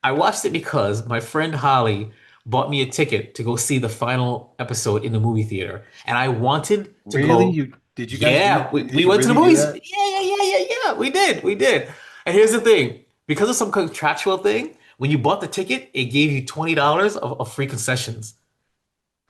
I watched it because my friend Holly bought me a ticket to go see the final episode in the movie theater, and I wanted to Really? go. You did you guys do Yeah, did we you went to the really do movies. that? Yeah. We did. And here's the thing: because of some contractual thing, when you bought the ticket, it gave you $20 of free concessions.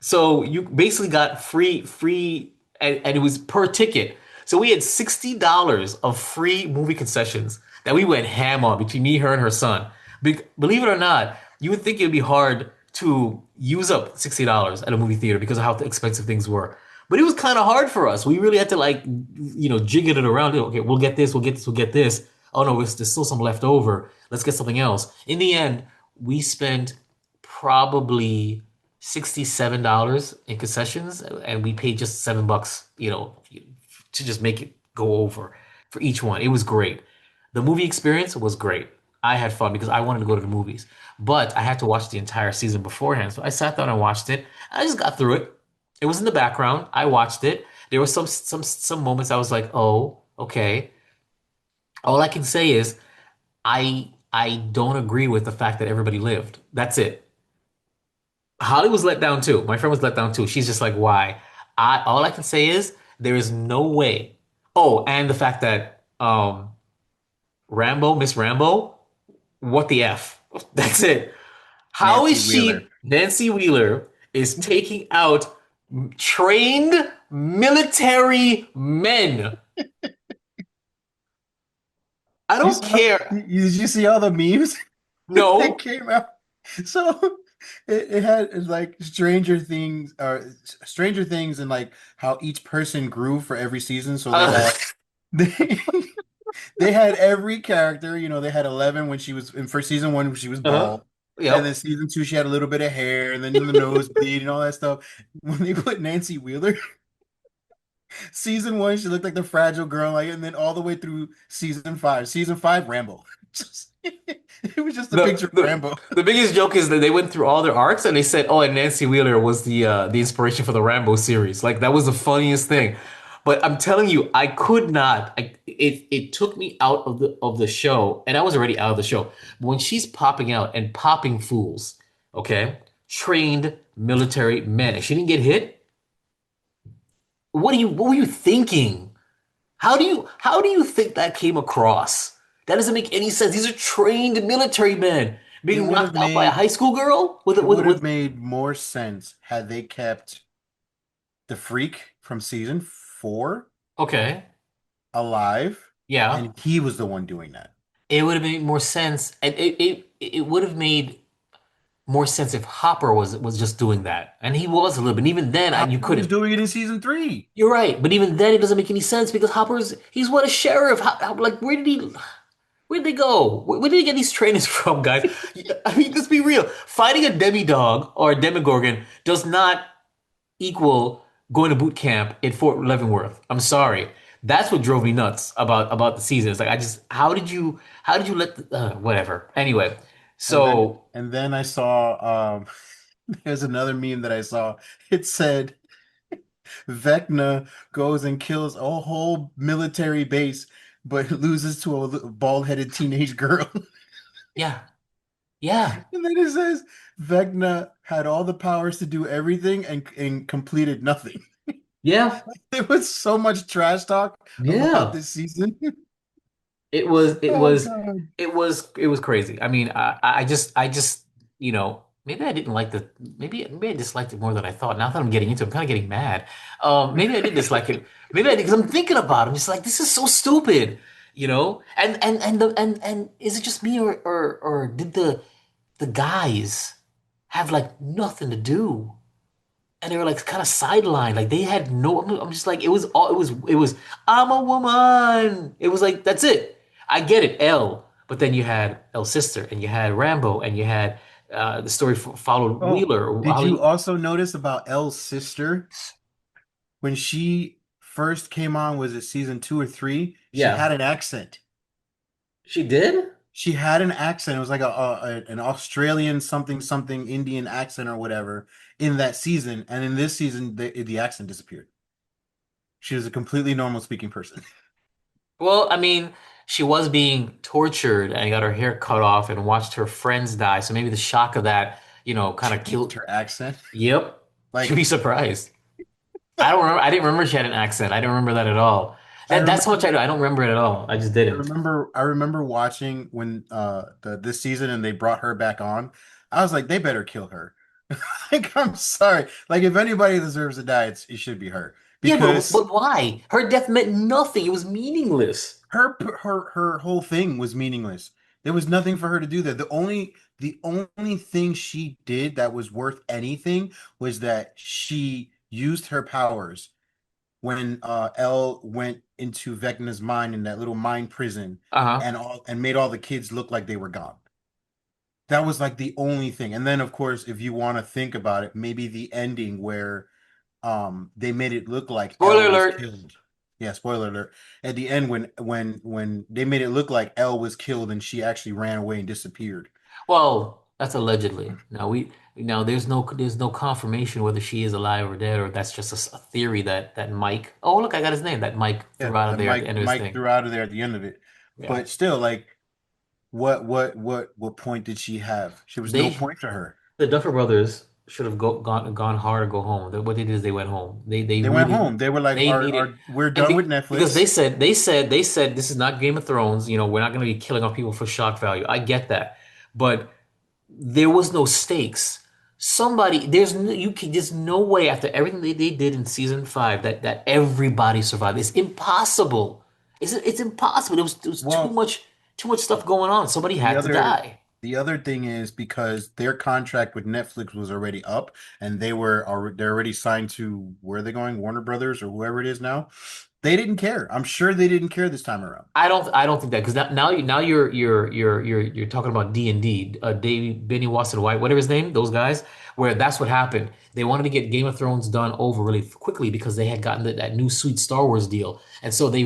So you basically got free, and it was per ticket. So we had $60 of free movie concessions that we went ham on between me, her, and her son. Believe it or not, you would think it would be hard to use up $60 at a movie theater because of how expensive things were. But it was kind of hard for us. We really had to like, jiggle it around. Okay, we'll get this, we'll get this, we'll get this. Oh no, there's still some left over. Let's get something else. In the end, we spent probably $67 in concessions, and we paid just $7, to just make it go over for each one. It was great. The movie experience was great. I had fun because I wanted to go to the movies, but I had to watch the entire season beforehand. So I sat down and watched it. I just got through it. It was in the background. I watched it. There were some moments I was like, "Oh, okay." All I can say is I don't agree with the fact that everybody lived. That's it. Holly was let down too. My friend was let down too. She's just like, "Why?" All I can say is there is no way. Oh, and the fact that Miss Rambo, what the F? That's it. How Nancy is Wheeler. Nancy Wheeler is taking out trained military men? I You don't saw, care. did you see all the memes that No. came out? So it had it's like Stranger Things and like how each person grew for every season. So Uh, they they had every character, they had 11 when she was in first season one when she was uh-huh. bald. And then Yep. season two, she had a little bit of hair, and then the nosebleed and all that stuff. When they put Nancy Wheeler, season one, she looked like the fragile girl, like, and then all the way through season five. Season five, Rambo. Just, it was just a The, picture of the Rambo. the biggest joke is that they went through all their arcs and they said, "Oh, and Nancy Wheeler was the inspiration for the Rambo series." Like that was the funniest thing. But I'm telling you, I could not. It took me out of the show, and I was already out of the show. But when she's popping out and popping fools, okay, trained military men, and she didn't get hit. What were you thinking? How do you think that came across? That doesn't make any sense. These are trained military men It being would have knocked out by a made high school girl with it would have with made more sense had they kept the freak from season four okay. alive, Yeah. and he was the one doing that. It would have made more sense. And it would have made more sense if Hopper was just doing that. And he was a little bit. And even then you Hopper was couldn't. doing it in season three. You're right. But even then it doesn't make any sense because he's what, a sheriff. Like where'd they go? Where did they get these trainers from, guys? I mean, let's be real. Fighting a demi-dog or a demigorgon does not equal going to boot camp in Fort Leavenworth. I'm sorry. That's what drove me nuts about the season. It's like I just how did you let whatever. Anyway, And then so and then I saw there's another meme that I saw. It said Vecna goes and kills a whole military base, but loses to a bald-headed teenage girl. yeah, yeah, And then it says Vecna had all the powers to do everything and completed nothing. yeah, There was so much trash talk about yeah. this season. It was it Oh was God. it was crazy. I mean, I just maybe I didn't like the maybe I disliked it more than I thought. Now that I'm getting into it, I'm kind of getting mad. Maybe I did dislike it. Maybe I did because I'm thinking about it. I'm just like, this is so stupid, and is it just me or did the guys have like nothing to do? And they were like kind of sidelined. Like they had no. I'm just like it was. I'm a woman. It was like that's it. I get it, L. But then you had L's sister, and you had Rambo, and you had the story followed Oh, Wheeler. did you also notice about Elle's sister when she first came on? Was it season two or three? She Yeah, had an accent. she did. She had an accent. It was like an Australian something something Indian accent or whatever in that season. And in this season, the accent disappeared. She was a completely normal speaking person. Well, I mean, she was being tortured and got her hair cut off and watched her friends die. So maybe the shock of that, kind of Changed killed. her accent. Yep, you'd Like be surprised. I don't remember. I didn't remember she had an accent. I didn't remember that at all. I That's how much I remember know. I don't remember it at all. I just I didn't. remember I remember watching when this season and they brought her back on. I was like, they better kill her. Like, I'm sorry. Like, if anybody deserves to die, it should be her Yeah, but because why? Her death meant nothing. It was meaningless. her whole thing was meaningless. There was nothing for her to do there. The only thing she did that was worth anything was that she used her powers when Elle went into Vecna's mind in that little mind prison Uh-huh. and made all the kids look like they were gone. That was like the only thing. And then of course, if you want to think about it, maybe the ending where they made it look like Spoiler Elle was alert. killed. Yeah, spoiler alert. At the end when they made it look like Elle was killed and she actually ran away and disappeared. Well, that's allegedly. Now there's no confirmation whether she is alive or dead, or that's just a theory that Mike. Oh, look, I got his name. That Mike Yeah, threw out of that there at the Mike end of his Mike thing. threw out of there at the end of it. Yeah. But still, like, what point did she have? There was no They point to her. The Duffer Brothers should have gone hard or go home. What they did is they went home. They They went really home. They were like, they "Our, needed, our, we're and done with because Netflix." they said this is not Game of Thrones. We're not going to be killing off people for shock value. I get that, but there was no stakes. There's no way after everything they did in season five that everybody survived. It's impossible. It's impossible. There was Well, too much stuff going on. Somebody the had to other die. the other thing is because their contract with Netflix was already up, and they're already signed to where are they going, Warner Brothers or whoever it is now. They didn't care. I'm sure they didn't care this time around. I don't think that because now you're talking about D&D, Davey Benny Watson White, whatever his name, those guys, where that's what happened. They wanted to get Game of Thrones done over really quickly because they had gotten that new sweet Star Wars deal, and so they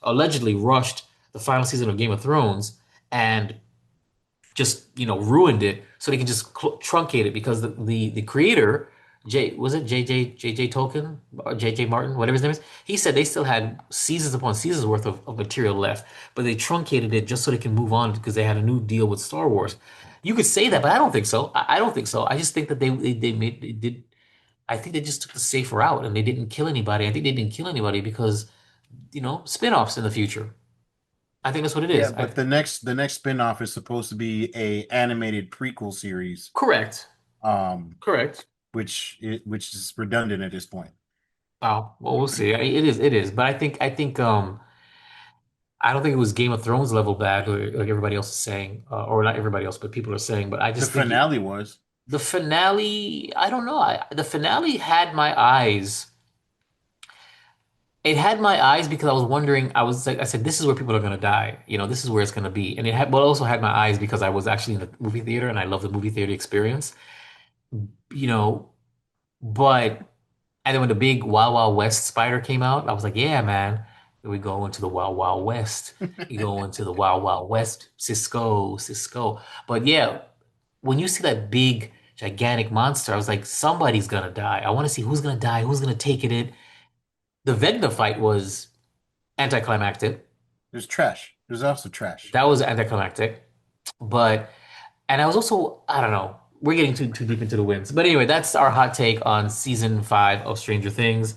allegedly rushed the final season of Game of Thrones and just ruined it so they can just truncate it because the creator was it JJ Tolkien or JJ Martin, whatever his name is. He said they still had seasons upon seasons worth of material left, but they truncated it just so they can move on because they had a new deal with Star Wars. You could say that, but I don't think so. I don't think so. I just think that they did. I think they just took the safe route and they didn't kill anybody. I think they didn't kill anybody because spin-offs in the future. I think that's what it Yeah, is. but the next spin-off is supposed to be a animated prequel series, Correct. um, Correct. which is redundant at this point. Oh, well, we'll see. It is. But I don't think it was Game of Thrones level bad, like everybody else is saying, or not everybody else, but people are saying. But I The just think finale was. the finale, I don't know. The finale had my eyes. It had my eyes because I was wondering. I was like, I said, this is where people are gonna die. This is where it's gonna be. And it also had my eyes because I was actually in the movie theater and I love the movie theater experience. You know, but And then when the big Wild Wild West spider came out, I was like, yeah, man, here we go into the Wild Wild West. You go into the Wild Wild West, Cisco, Cisco. But yeah, when you see that big, gigantic monster, I was like, somebody's gonna die. I want to see who's gonna die, who's gonna take it in. The Vecna fight was anticlimactic. There's trash. There's also trash. That was anticlimactic. But and I was also, I don't know, we're getting too deep into the winds. But anyway, that's our hot take on season five of Stranger Things.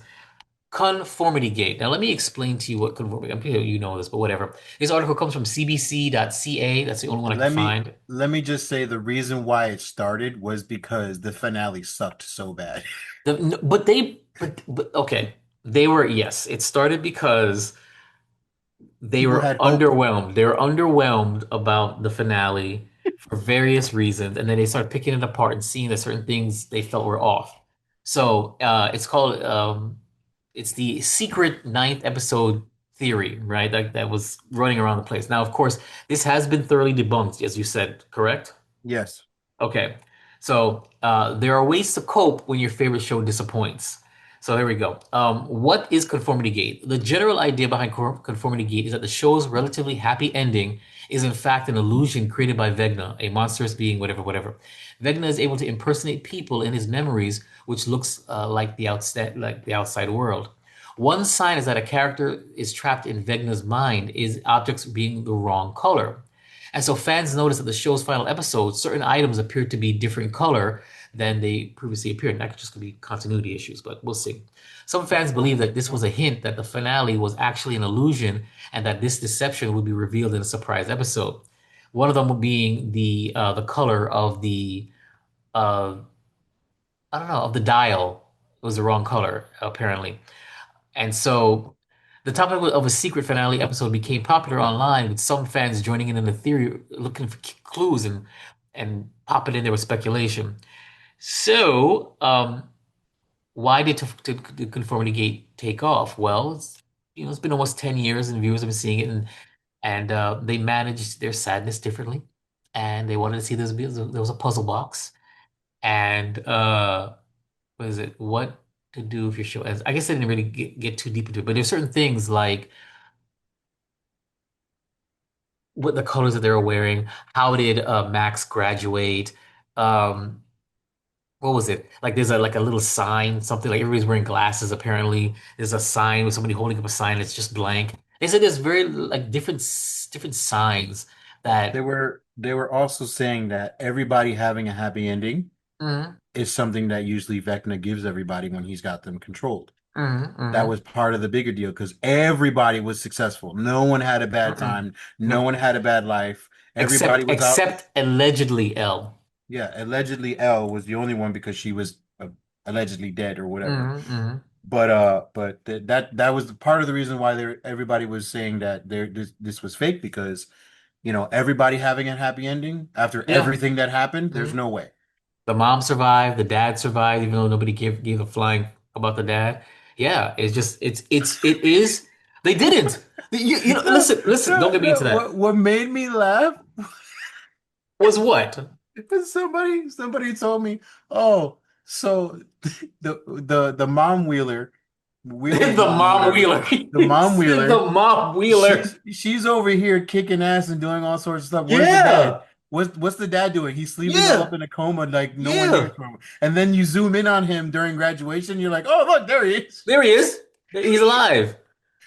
Conformity Gate. Now, let me explain to you what conformity. I'm sure you know this, but whatever. This article comes from CBC.ca. That's the only one I could Let me find. let me just say the reason why it started was because the finale sucked so bad. But okay, they were yes. It started because they People were had hope. underwhelmed. They were underwhelmed about the finale for various reasons, and then they started picking it apart and seeing that certain things they felt were off. So it's the secret ninth episode theory, right? That was running around the place. Now, of course, this has been thoroughly debunked, as you said, correct? Yes. Okay. So there are ways to cope when your favorite show disappoints. So here we go. What is Conformity Gate? The general idea behind Conformity Gate is that the show's relatively happy ending is in fact an illusion created by Vecna, a monstrous being, whatever, whatever. Vecna is able to impersonate people in his memories, which looks like the outside world. One sign is that a character is trapped in Vecna's mind is objects being the wrong color. And so fans noticed that the show's final episode, certain items appeared to be different color than they previously appeared. And that could just be continuity issues, but we'll see. Some fans believe that this was a hint that the finale was actually an illusion and that this deception would be revealed in a surprise episode. One of them being the color of the uh, I don't know, of the dial was the wrong color apparently. And so the The topic of a secret finale episode became popular online, with some fans joining in the theory, looking for clues and popping in there with speculation. So, why did the Conformity Gate take off? Well, it's been almost 10 years, and viewers have been seeing it, and they managed their sadness differently, and they wanted to see there was a puzzle box, and what is it? What to do if your show ends? I guess I didn't really get too deep into it, but there's certain things like what the colors that they were wearing. How did Max graduate? Um, what was it? Like there's a little sign, something like everybody's wearing glasses apparently. There's a sign with somebody holding up a sign that's just blank. They said there's very like different signs They that were also saying that everybody having a happy ending mm, is something that usually Vecna gives everybody when he's got them controlled. mm, That mm, was part of the bigger deal because everybody was successful. No one had a bad mm, time. No no, one had a bad life. Everybody except was out. except allegedly L. Yeah, allegedly Elle was the only one because she was allegedly dead or whatever. Mm, mm, But that was part of the reason why everybody was saying that this was fake because everybody having a happy ending after yeah. everything that happened, there's Mm. no way. The mom survived, the dad survived, even though nobody gave a flying about the dad. Yeah, it's just it is. They didn't. No, Listen. Don't no, get me no. into What that. what made me laugh Was what? is somebody told me, oh, so the mom Wheeler's The mom or mom whatever, wheeler. the mom The Wheeler, mom wheeler. she's over here kicking ass and doing all sorts of stuff. Where's the dad? Yeah. What's the dad doing? He's sleeping all up Yeah. in a coma, like no one hears Yeah. from him. And then you zoom in on him during graduation. You're like, oh look, there he is. There he is. He's alive.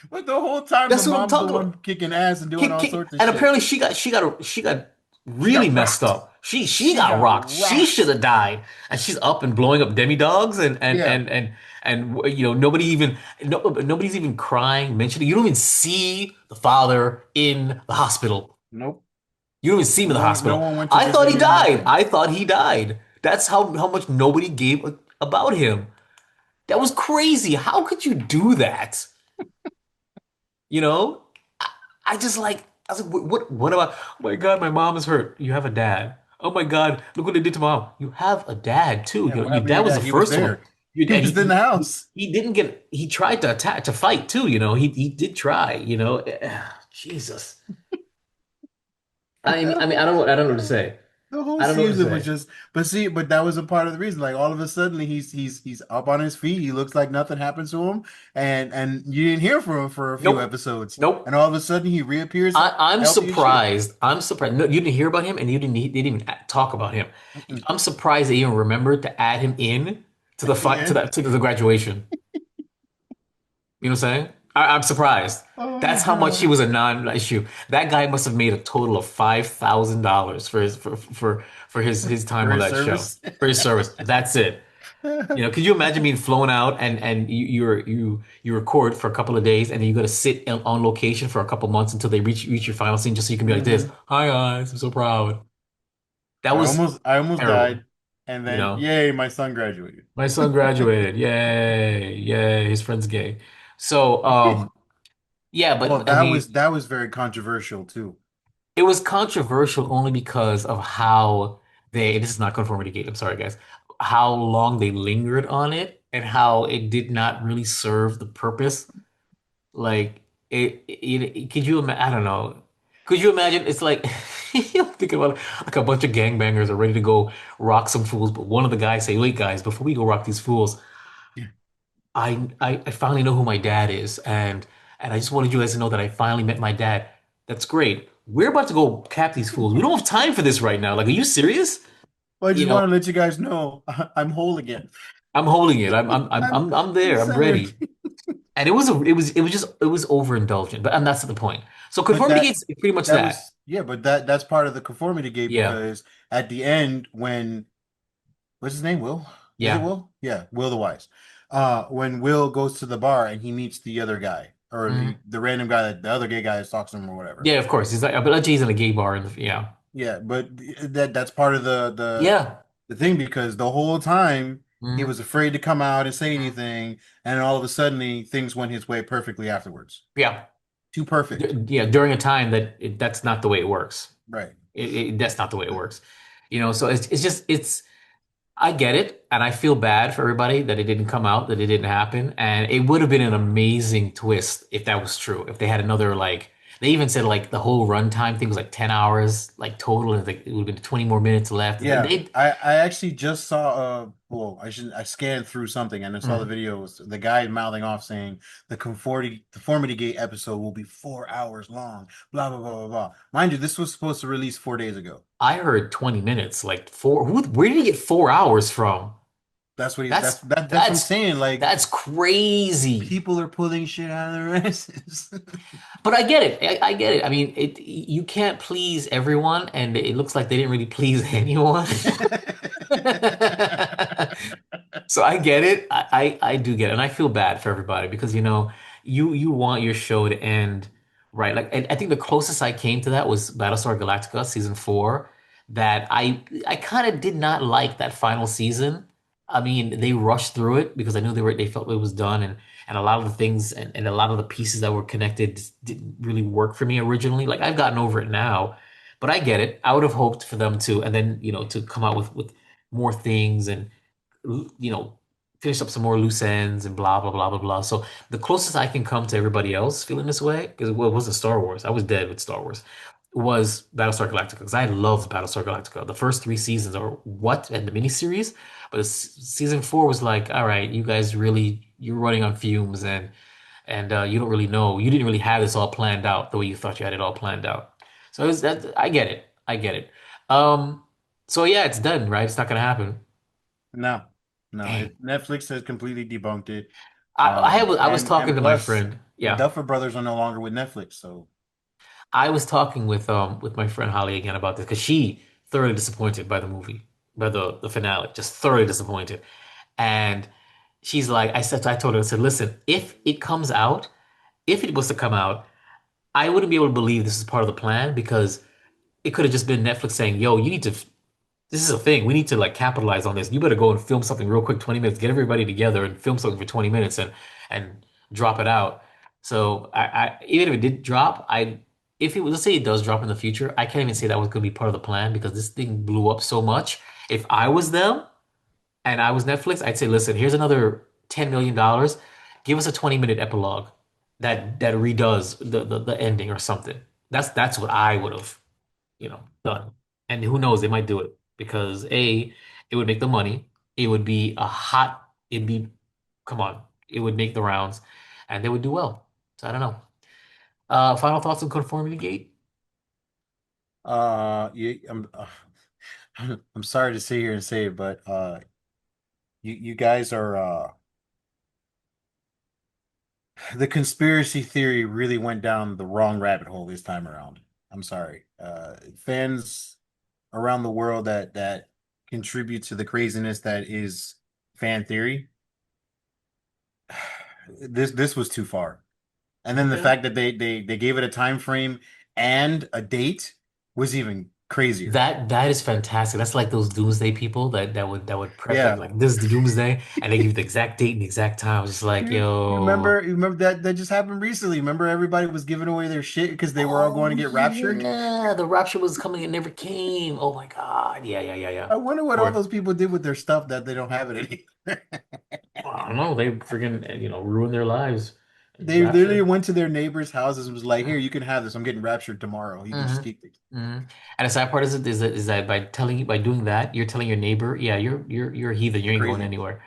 But the whole time the That's what I'm mom's the talking one about. kicking ass and doing all sorts of And shit. apparently she got She really got messed rocked. up. She She got got rocked. She should rocked. have died. And she's up and blowing up demi-dogs Yeah. and nobody's even crying, mentioning. You don't even see the father in the hospital. Nope. You don't even see him in the No hospital. one went to I visit thought him he in the died. hospital. I thought he died. That's how much nobody gave about him. That was crazy. How could you do that? You know, I, I just like I was like, what about? Oh my God, my mom is hurt. You have a dad. Oh my God, look what they did to mom. You have a dad too. Yeah, what Your happened to dad your was the dad? He was first one. there. He And was in the house. he didn't get. He tried to attack to fight too. He did try. Jesus. I mean, I don't know what to say. The whole I don't know what to season was say. just, but that was a part of the reason. Like all of a sudden, he's up on his feet. He looks like nothing happened to him, and you didn't hear from him for a few Nope. episodes, Nope. and all of a sudden he reappears, I'm healthy as shit. surprised. I'm surprised. No, you didn't hear about him, and they didn't even talk about him. Mm-mm. I'm surprised they even remembered to add him in to the At the fight to end. the graduation. You know what I'm saying? I'm surprised. Oh That's how much he God. was a non-issue. That guy must have made a total of $5,000 for his time For on his that show service. for his service. That's it. Could you imagine being flown out and you record for a couple of days and then you got to sit on location for a couple months until they reach your final scene just so you can be like this. hmm Hi guys, I'm so proud. That I was almost terrible. died, and You then know, yay, my son graduated. my son graduated. Yay, yay, his friend's gay. So, yeah, Well, but I mean, that was very controversial too. it was controversial only because of how this is not conformity gate, I'm sorry, guys, how long they lingered on it and how it did not really serve the purpose. Like could you imagine? I don't know. Could you imagine? It's like I'm thinking about like a bunch of gangbangers are ready to go rock some fools, but one of the guys say, "Wait, guys, before we go rock these fools, Yeah. I finally know who my dad is, and I just wanted you guys to know that I finally met my dad. That's great. We're about to go cap these fools. We don't have time for this right now. Like, are you serious? Well, I You just know, want to let you guys know I'm whole again. I'm holding it. I'm I'm there. I'm centered. ready." And it was overindulgent, but and that's the point. So But conformity gates is pretty much that that. was yeah, but that's part of the conformity gate Yeah, because at the end when what's his name? Will? Is it yeah, Will? Yeah, Will the Wise. When Will goes to the bar and he meets the other guy or hmm the random guy that the other gay guy is talking to him or whatever. yeah. Of course, he's like, but let's say he's in a gay bar, and yeah, Yeah, but that's part of the yeah, the thing because the whole time He was afraid to come out and say Mhm. anything, and all of a sudden, things went his way perfectly afterwards. Yeah. Too perfect. Yeah, during a time that's not the way it works. Right. That's not the way it works. So it's just I get it, and I feel bad for everybody that it didn't come out, that it didn't happen, and it would have been an amazing twist if that was true. If they had another like, they even said like the whole runtime thing was like 10 hours like total, and like, it would have been 20 more minutes left. Yeah, I actually just saw well, I scanned through something and I saw the Mhm. video was the guy mouthing off saying the Conformity Gate episode will be 4 hours long, blah blah blah blah blah. Mind you, this was supposed to release 4 days ago. I heard 20 minutes, like where did he get 4 hours from? That's what he That's that's what I'm that's saying. Like that's crazy. people are pulling shit out of their asses. But I get it. I get it. I mean, you can't please everyone, and it looks like they didn't really please anyone. So I get it. I do get it. And I feel bad for everybody because you want your show to end right. Like I think the closest I came to that was Battlestar Galactica season 4. That I kind of did not like that final season. I mean, they rushed through it because I knew they felt it was done, and a lot of the things and a lot of the pieces that were connected just didn't really work for me originally. Like I've gotten over it now, but I get it. I would have hoped for them to, and then to come out with more things and you know, finish up some more loose ends and blah, blah, blah, blah, blah. So the closest I can come to everybody else feeling this way, because it wasn't Star Wars. I was dead with Star Wars, was Battlestar Galactica. Because I loved Battlestar Galactica. The first 3 seasons are what? And the miniseries. But season 4 was like, all right, you guys really, you're running on fumes and you don't really know. You didn't really have this all planned out the way you thought you had it all planned out. So it's that I get it. I get it. Um, so yeah, it's done, right? It's not gonna happen. No, no, Dang. Netflix has completely debunked it. I was talking And to my plus friend. the Yeah. Duffer Brothers are no longer with Netflix, so I was talking with my friend Holly again about this because she thoroughly disappointed by the movie, by the finale, just thoroughly disappointed. And she's like, I told her, I said, listen, if it was to come out, I wouldn't be able to believe this is part of the plan because it could have just been Netflix saying, yo, this is a thing. We need to like capitalize on this. You better go and film something real quick, 20 minutes, get everybody together and film something for 20 minutes and drop it out. So even if it did drop, if it was, let's say it does drop in the future, I can't even say that was going to be part of the plan because this thing blew up so much. If I was them and I was Netflix, I'd say, listen, here's another $10 million. Give us a 20-minute epilogue that redoes the ending or something. That's what I would have done. And who knows, they might do it because it would make the money. It'd be, come on, it would make the rounds and they would do well. So I don't know. Final thoughts on Conformity Gate? you, I'm sorry to sit here and say it, but you guys are the conspiracy theory really went down the wrong rabbit hole this time around. I'm sorry. Fans around the world that contribute to the craziness that is fan theory. This was too far. And then the Okay. fact that they gave it a time frame and a date was even crazier. That is fantastic. That's like those doomsday people that would prep it Yeah. like this is the doomsday and they give you the exact date and the exact time. I was just like, yo. You remember that just happened recently. Remember everybody was giving away their shit because they were all going Oh to get raptured? yeah, the rapture was coming. It never came. Oh my God. Yeah, yeah, yeah, yeah. I wonder what all Or those people did with their stuff that they don't have it anymore. I don't know. They freaking ruined their lives. They literally Rapture. went to their neighbors' houses and was like, "Here, you can have this. I'm getting raptured tomorrow. You can just Mm-hmm. keep it." Hmm. And the sad part is that by doing that, you're telling your neighbor, yeah, you're a heathen. You You're ain't going crazy. anywhere.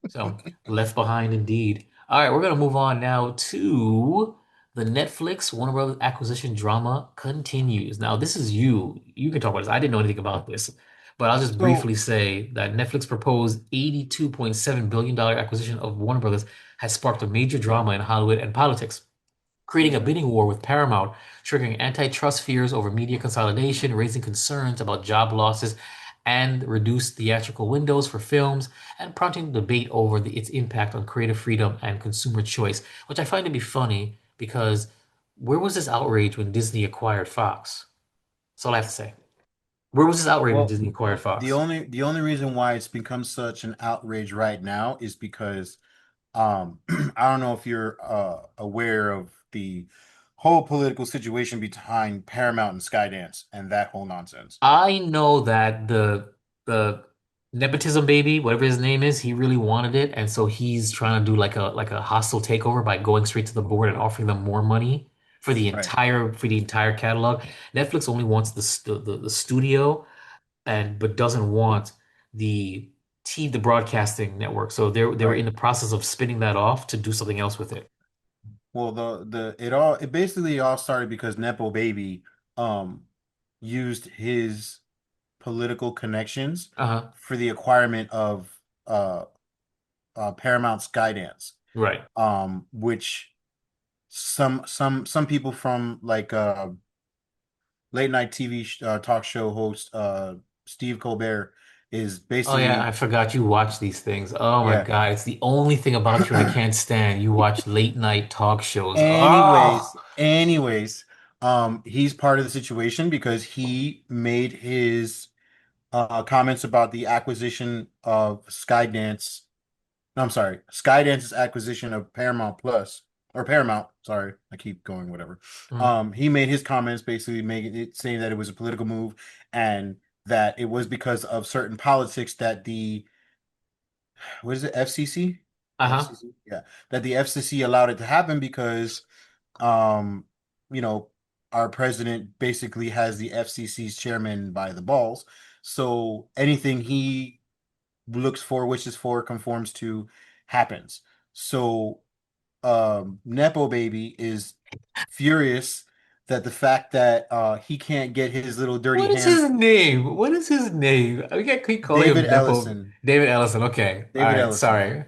So left behind indeed. All right, we're gonna move on now to the Netflix Warner Brothers acquisition drama continues. Now, this is you. You can talk about this. I didn't know anything about this, but I'll just So briefly say that Netflix proposed $82.7 billion acquisition of Warner Brothers has sparked a major drama in Hollywood and politics, creating a bidding war with Paramount, triggering antitrust fears over media consolidation, raising concerns about job losses and reduced theatrical windows for films, and prompting debate over its impact on creative freedom and consumer choice, which I find to be funny because where was this outrage when Disney acquired Fox? That's all I have to say. Where was this outrage when Well, Disney acquired Fox? the only reason why it's become such an outrage right now is because I don't know if you're aware of the whole political situation behind Paramount and Skydance and that whole nonsense. I know that the nepotism baby, whatever his name is, he really wanted it, and so he's trying to do like a hostile takeover by going straight to the board and offering them more money Right. for the entire catalog. Netflix only wants the studio and but doesn't want the the broadcasting network. So they were in Right. the process of spinning that off to do something else with it. Well, it basically all started because Nepo Baby um used his political connections Uh-huh. for the acquirement of uh, Paramount Skydance, Right. which some people from like late night TV talk show host Steve Colbert is Oh yeah, basically I forgot you watch these things. Oh my yeah. God, it's the only thing about you I can't stand. You watch late night talk shows. Oh, Anyways, he's part of the situation because he made his comments about the acquisition of Skydance. No, I'm sorry, Skydance's acquisition of Paramount Plus or Paramount. Sorry, I keep going. Whatever. mm, He made his comments basically making it saying that it was a political move and that it was because of certain politics that the what is it FCC uh-huh. FCC yeah that the FCC allowed it to happen because um you know our president basically has the FCC's chairman by the balls, so anything he looks for, wishes for, conforms to, happens. So Nepo Baby is furious that the fact that he can't get his little dirty What is his hands. name? What is his name? We can't keep calling David him Nepo. Ellison. David Ellison. Okay. All David right. Ellison. Sorry.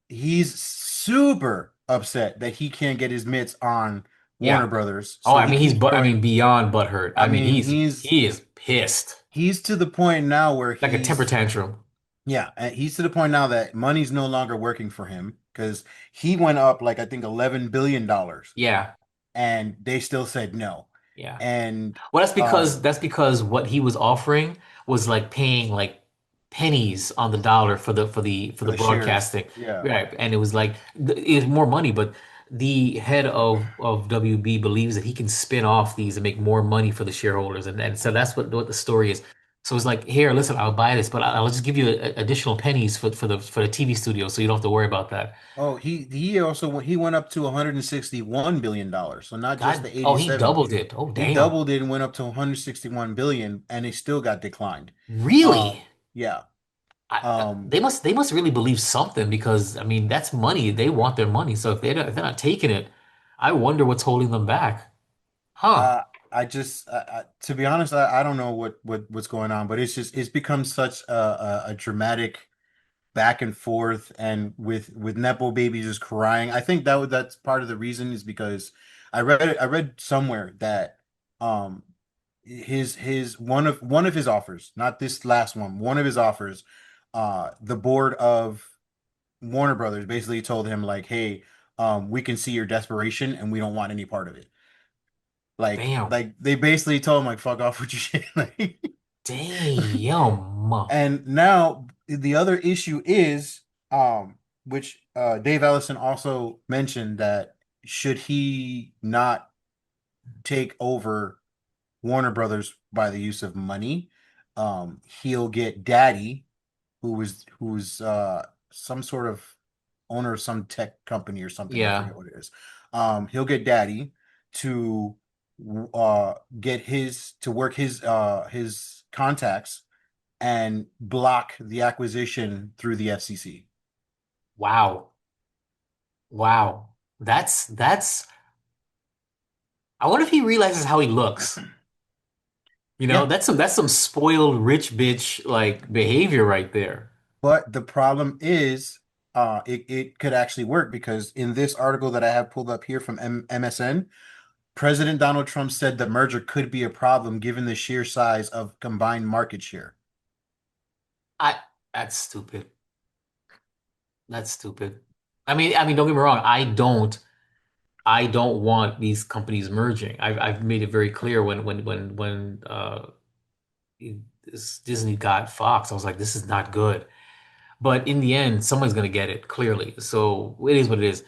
He's super upset that he can't get his mitts on Warner Yeah. Brothers. Oh, So I he mean keeps I mean going. beyond butthurt. I I mean mean, he is pissed. he's to the point now where Like a temper tantrum. yeah, and he's to the point now that money's no longer working for him because he went up like I think $11 billion Yeah. and they still said no. Yeah. And Well, um that's because what he was offering was like paying like pennies on the dollar for for the the shares, broadcasting, yeah. right? And it was like it was more money, but the head of WB believes that he can spin off these and make more money for the shareholders, and so that's what the story is. So it's like, here, listen, I'll buy this, but I'll just give you additional pennies for the TV studio, so you don't have to worry about that. Oh, he went up to $161 billion. So not just God, the oh, he 87. doubled it. Oh, He damn. doubled it and went up to 161 billion and it still got declined. Really? Yeah. They they must really believe something because I mean that's money. They want their money. So if they're not taking it, I wonder what's holding them back. Huh. Uh, to be honest, I don't know what's going on, but it's become such a dramatic back and forth, and with Nepo Baby just crying. I think that's part of the reason is because I read somewhere that um his one of his offers, not this last one of his offers, the board of Warner Brothers basically told him like, hey, we can see your desperation and we don't want any part of it. Damn. Like they basically told him like fuck off with your shit. Like, Damn. and now the other issue is which Dave Ellison also mentioned that should he not take over Warner Brothers by the use of money, he'll get Daddy, who's some sort of owner of some tech company or something. I Yeah. forget what it is. He'll get Daddy to get his to work his contacts and block the acquisition through the FCC. Wow. Wow. I wonder if he realizes how he looks. You know, Yeah, that's some spoiled rich bitch like behavior right there. but the problem is it could actually work because in this article that I have pulled up here from MSN, President Donald Trump said the merger could be a problem given the sheer size of combined market share. I that's stupid. That's stupid. I mean, don't get me wrong. I don't want these companies merging. I've made it very clear when this Disney got Fox. I was like, this is not good. But in the end, someone's gonna get it, clearly. So it is what it is.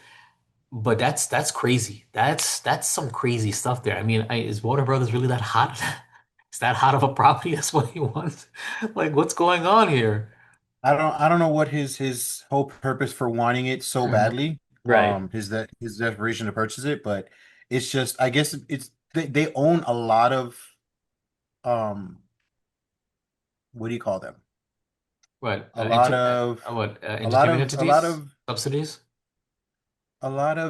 But that's crazy. That's some crazy stuff there. I mean, is Warner Brothers really that hot? Is that hot of a property? That's what he wants. Like, what's going on here? I don't know what his whole purpose for wanting it so Mhm. badly. Right. His desperation to purchase it, but it's just I guess it's they own a lot of um what do you call them? What? A lot of Entertainment a lot entities? of Subsidies?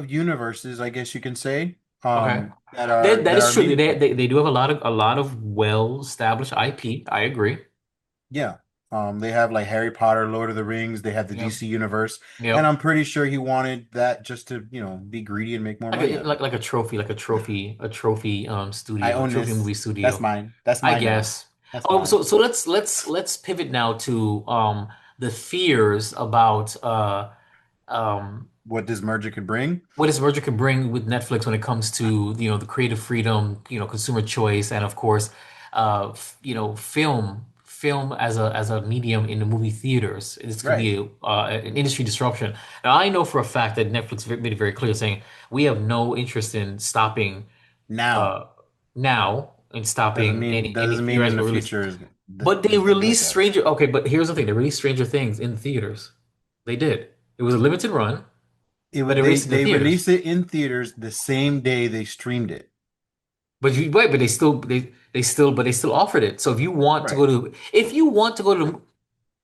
universes, I guess you can say, Okay. That that is are true. meaningful. They do have a lot of well-established IP. I agree. Yeah. They have like Harry Potter, Lord of the Rings, they have the Yep. DC universe, and Yep. I'm pretty sure he wanted that just to, be greedy and make more money out of it. Like a trophy I studio, a own trophy this. movie That's studio. mine. That's I mine now. guess. That's Oh, mine. so let's pivot now to the fears about um What this merger could bring. what this merger could bring with Netflix when it comes to, the creative freedom, consumer choice, and of course, film as a medium in the movie theaters. This could Right. be an industry disruption. Now, I know for a fact that Netflix made it very clear, saying we have no interest in stopping Now. uh, now and stopping That any doesn't mean in theoretical the release. future But they is gonna be like released that. Stranger. Okay, but here's the thing: they released Stranger Things in theaters. They did. It was a limited run, It but would they released it in the they theaters. released it in theaters the same day they streamed it. But you wait, but they still offered it. So Right. if you want to go to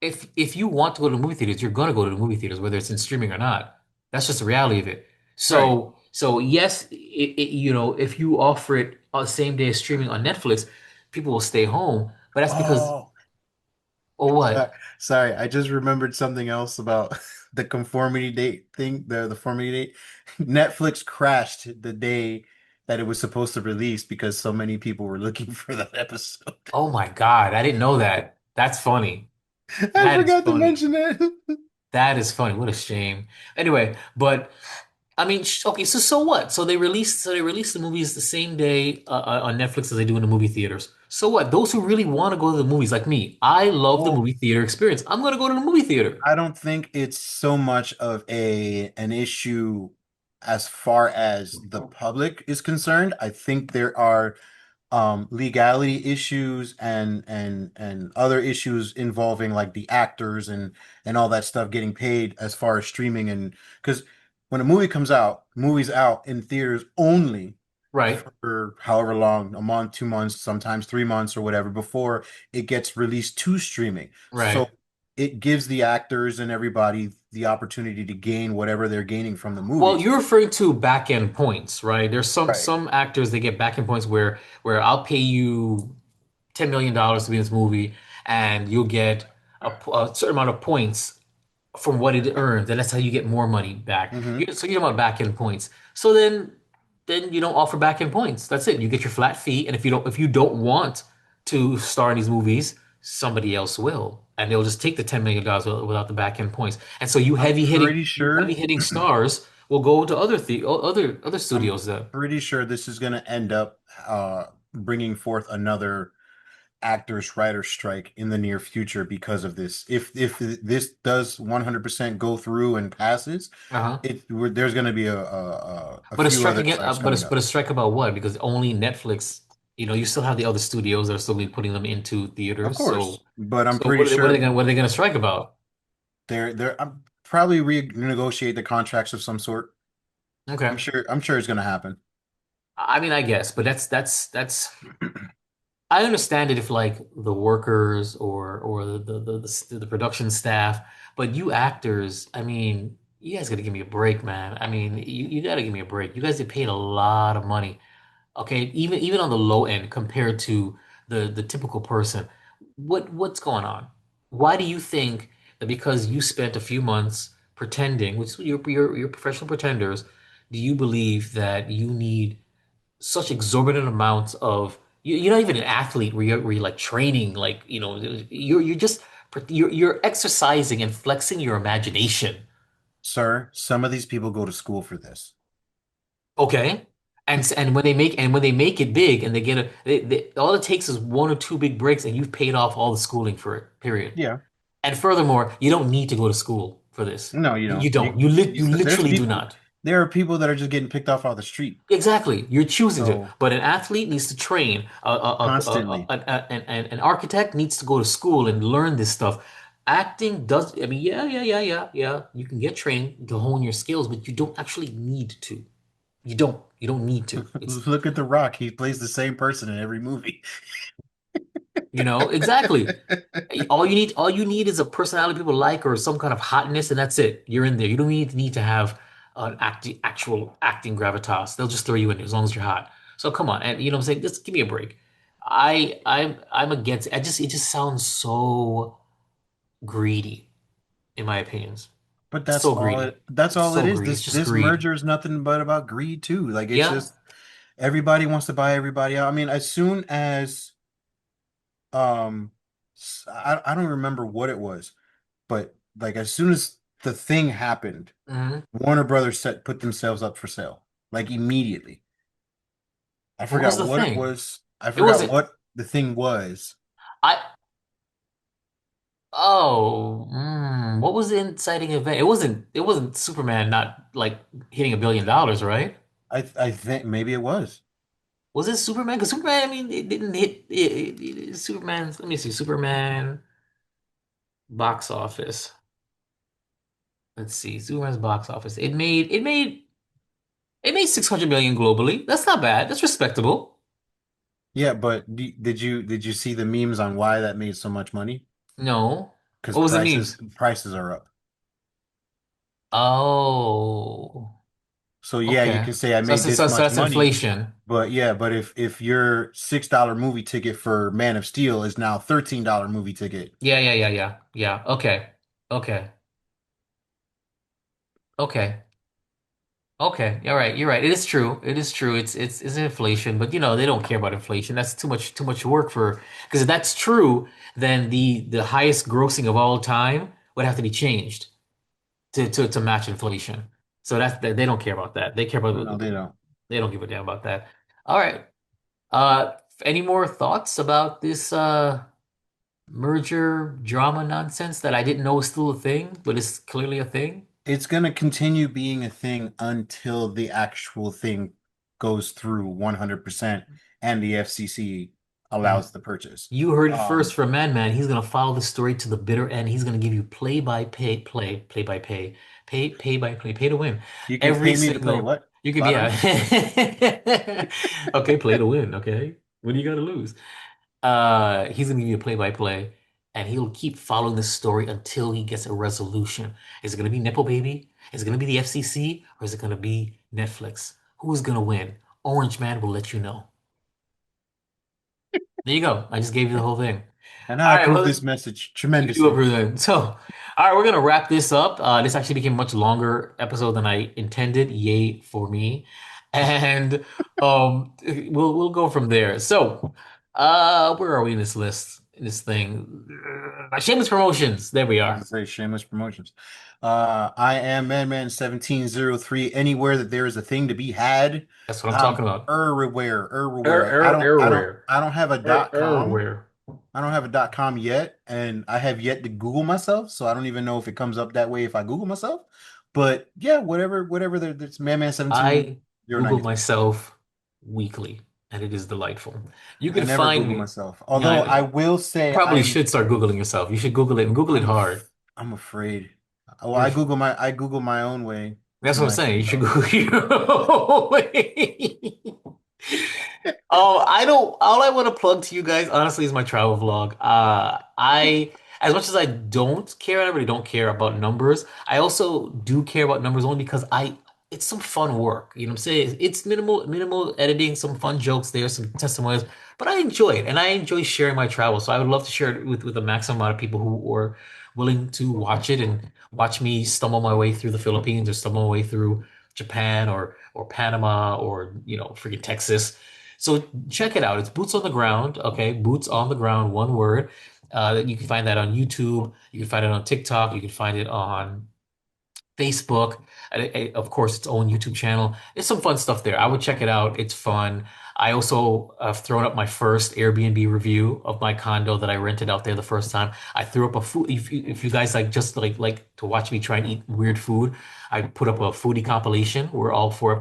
if you want to go to the movie theaters, you're gonna go to the movie theaters, whether it's in streaming or not. That's just the reality of it. Right. So yes, if you offer it on the same day as streaming on Netflix, people will stay home. But that's because, Oh, or Uh, what? sorry, I just remembered something else about the conformity date thing, the conformity date. Netflix crashed the day that it was supposed to release because so many people were looking for that episode. Oh my God, I didn't know that. That's funny. I That is forgot to funny. mention that. That is funny. What a shame. Anyway, but I mean, okay, so what? So they released the movies the same day on Netflix as they do in the movie theaters. So what? Those who really want to go to the movies, like me, I love the Well, movie theater experience. I'm gonna go to the movie theater. I don't think it's so much of a an issue as far as the public is concerned. I think there are legality issues and other issues involving like the actors and all that stuff getting paid as far as streaming and because when a movie comes out, movies out in theaters only Right, for however long, a month, 2 months, sometimes 3 months or whatever before it gets released to streaming. So right. it gives the actors and everybody the opportunity to gain whatever they're gaining from the Well, movies. you're referring to back end points, right? There's Right. some actors they get back end points where I'll pay you $10 million to be in this movie, and you'll get a certain amount of points from what it earns, and that's how you get more money back. Hmm. So you're about back end points. So then you don't offer back end points. That's it. You get your flat fee, and if you don't want to star in these movies, somebody else will, and they'll just take the $10 million without the back end points. And so I'm pretty you heavy sure. hitting stars will go to other I'm studios then. pretty sure this is going to end up bringing forth another actors writer strike in the near future because of this. If this does 100% go through and passes, Uh-huh. there's going to be a But a few strike other again, strikes coming but up. a strike about what? Because only Netflix, you still have the other studios that are still be putting them into Of theaters. course, but I'm So pretty sure what are they gonna strike about? they're I'm probably renegotiate the contracts of some sort. Okay. I'm sure it's going to happen. I mean, I guess, but that's I understand it if like the workers or the production staff, but you actors, I mean, you guys gotta give me a break, man. I mean, you gotta give me a break. You guys get paid a lot of money. Okay, even on the low end compared to the typical person. What's going on? Why do you think that because you spent a few months pretending, which you're professional pretenders, do you believe that you need such exorbitant amounts of you're not even an athlete where you're like training like you're just you're exercising and flexing your imagination. Sir, some of these people go to school for this. Okay? And when they make it big and they get all it takes is one or two big breaks and you've paid off all the schooling for it, period. Yeah. And furthermore, you don't need to go to school for this. No, you You don't. don't. You There's literally do people. not. There are people that are just getting picked off the street. Exactly. You're choosing to. So But an athlete needs to train. constantly. An architect needs to go to school and learn this stuff. Acting does, I mean, yeah. You can get trained to hone your skills, but you don't actually need to. You don't. You don't need to. It's, Look at The Rock. He plays the same person in every movie. exactly. All you need is a personality people like or some kind of hotness, and that's it. You're in there. You don't need to have an actual acting gravitas. They'll just throw you in there as long as you're hot. So come on, and you know what I'm saying? Just give me a break. I'm against it. It just sounds so greedy, in my opinions. But that's So all greedy. it that's all it So is. greedy. It's This just this greed. merger is nothing but about greed too. Like it's Yeah. just everybody wants to buy everybody out. I mean, as soon as um I don't remember what it was, but like as soon as the thing happened, Hmm. Warner Brothers put themselves up for sale. Like immediately. I What was forgot the what it thing? was. I It forgot wasn't. what the thing was. I Oh, what was the inciting event? It wasn't Superman not like hitting $1 billion, right? I think maybe it was. Was it Superman? Because Superman, I mean, it didn't hit Superman's. Let me see, Superman box office. Let's see, Superman's box office. It made 600 million globally. That's not bad. That's respectable. Yeah, but did you see the memes on why that made so much money? No, Because what was the prices memes? prices are up. Oh, So yeah, you okay. can say I made this So much that's money, inflation. but yeah, but if your $6 movie ticket for Man of Steel is now $13 movie ticket, Yeah. Okay, okay, okay. Okay, all right, you're right. It is true. It is true. It's inflation, but you know, they don't care about inflation. That's too much work for because if that's true, then the highest grossing of all time would have to be changed to match inflation. So they don't care about that. They care about no, they don't. they don't give a damn about that. All right. Any more thoughts about this merger drama nonsense that I didn't know was still a thing, but it's clearly a thing? It's gonna continue being a thing until the actual thing goes through 100% and the FCC allows the purchase. You heard it first Um, from Man. He's gonna follow the story to the bitter end. He's gonna give you pay to win. you can Every pay me to play single what? you could yeah. Lottery? Okay, play to win. Okay, what do you got to lose? He's gonna give you a play, and he'll keep following the story until he gets a resolution. Is it gonna be Nepo Baby? Is it gonna be the FCC? Or is it gonna be Netflix? Who's gonna win? Orange Man will let you know. There you go. I just gave you the whole thing. And All I right, approve well, this message you do tremendously. everything. So, all right, we're gonna wrap this up. This actually became a much longer episode than I intended. Yay for me. And we'll go from there. So, where are we in this list? In this thing? Shameless promotions. There we I was are. gonna say shameless promotions. I am Man 1703. Anywhere that there is a thing to be had, That's what I'm I'm talking about. everywhere. I don't have a .com. Where? I don't have a .com yet, and I have yet to Google myself, so I don't even know if it comes up that way if I Google myself. But yeah, whatever that's Man I Google 17093. myself weekly, and it is delightful. You I can never find Google me. myself. Yeah, Although I will say probably should start Googling yourself. You should Google it and Google it hard. I'm afraid. Well, You're, I Google my own way that's to what I'm saying. You should myself. Google your way. I don't. All I want to plug to you guys, honestly, is my travel vlog. As much as I don't care, I really don't care about numbers. I also do care about numbers only because it's some fun work. You know what I'm saying? It's minimal editing, some fun jokes there, some testimonials, but I enjoy it and I enjoy sharing my travel. So I would love to share it with the maximum amount of people who are willing to watch it and watch me stumble my way through the Philippines or stumble my way through Japan or Panama or freaking Texas. So check it out. It's Boots on the Ground. Okay, Boots on the Ground, one word. You can find that on YouTube. You can find it on TikTok. You can find it on Facebook, and of course, its own YouTube channel. There's some fun stuff there. I would check it out. It's fun. I also have thrown up my first Airbnb review of my condo that I rented out there the first time. I threw up a food. If you guys like to watch me try and eat weird food, I put up a foodie compilation. We're all four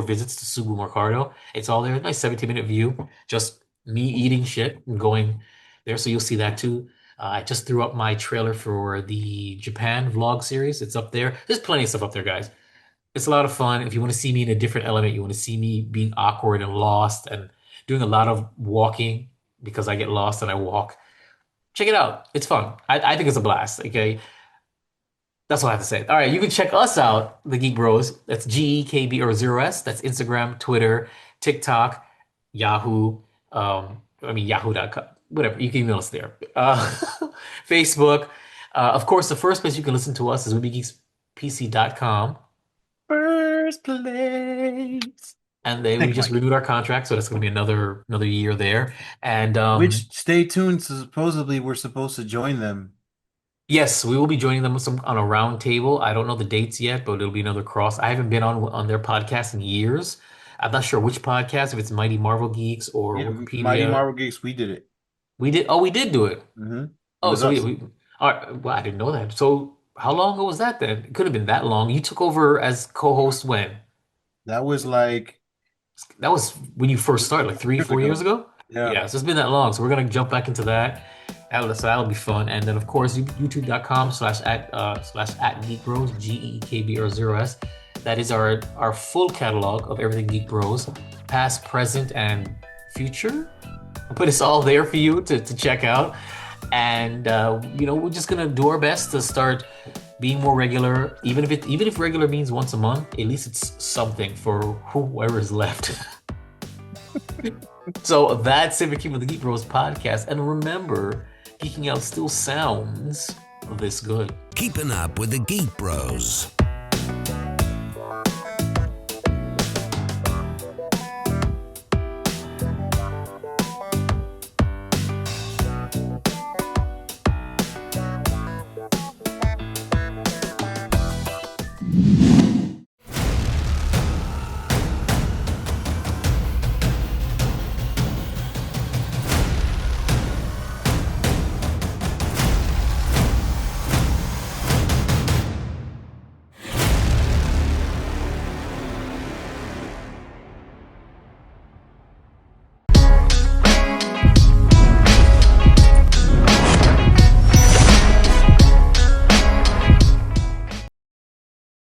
visits to Subu Mercado. It's all there. Nice 17-minute view. Just me eating shit and going there. So you'll see that too. I just threw up my trailer for the Japan vlog series. It's up there. There's plenty of stuff up there, guys. It's a lot of fun. If you want to see me in a different element, you want to see me being awkward and lost and doing a lot of walking because I get lost and I walk. Check it out. It's fun. I think it's a blast. Okay. That's all I have to say. All right. You can check us out, the Geek Bros. That's GEKB or 0S. That's Instagram, Twitter, TikTok, Yahoo. Yahoo.com. Whatever. You can email us there. Facebook. Of course, the first place you can listen to us is WeBeGeeksPC.com. First place. And then we just renewed our contract, so that's going to be another year there. And Which, stay tuned. Supposedly, we're supposed to join them. yes, we will be joining them on a round table. I don't know the dates yet, but it'll be another cross. I haven't been on their podcast in years. I'm not sure which podcast, if it's Mighty Marvel Geeks or Yeah, Wikipedia. Mighty Marvel Geeks, we did it. We did. Oh, we did do it. Mm-hmm. It Oh, was so us. all right. Well, I didn't know that. So how long ago was that then? It could have been that long. You took over as co-host when? That was like That was when you first started, like 3, 4 years ago? Yeah. Yeah, so it's been that long. So we're gonna jump back into that. That'll be fun. And then of course, youtube.com/at Geek Bros, GEKB or 0S. That is our full catalog of everything Geek Bros, past, present, and future. But it's all there for you to check out. And we're just gonna do our best to start being more regular. Even if regular means once a month, at least it's something for whoever is left. So that's it for Keepin' with the Geek Bros podcast. And remember, geeking out still sounds this good. Keeping up with the Geek Bros.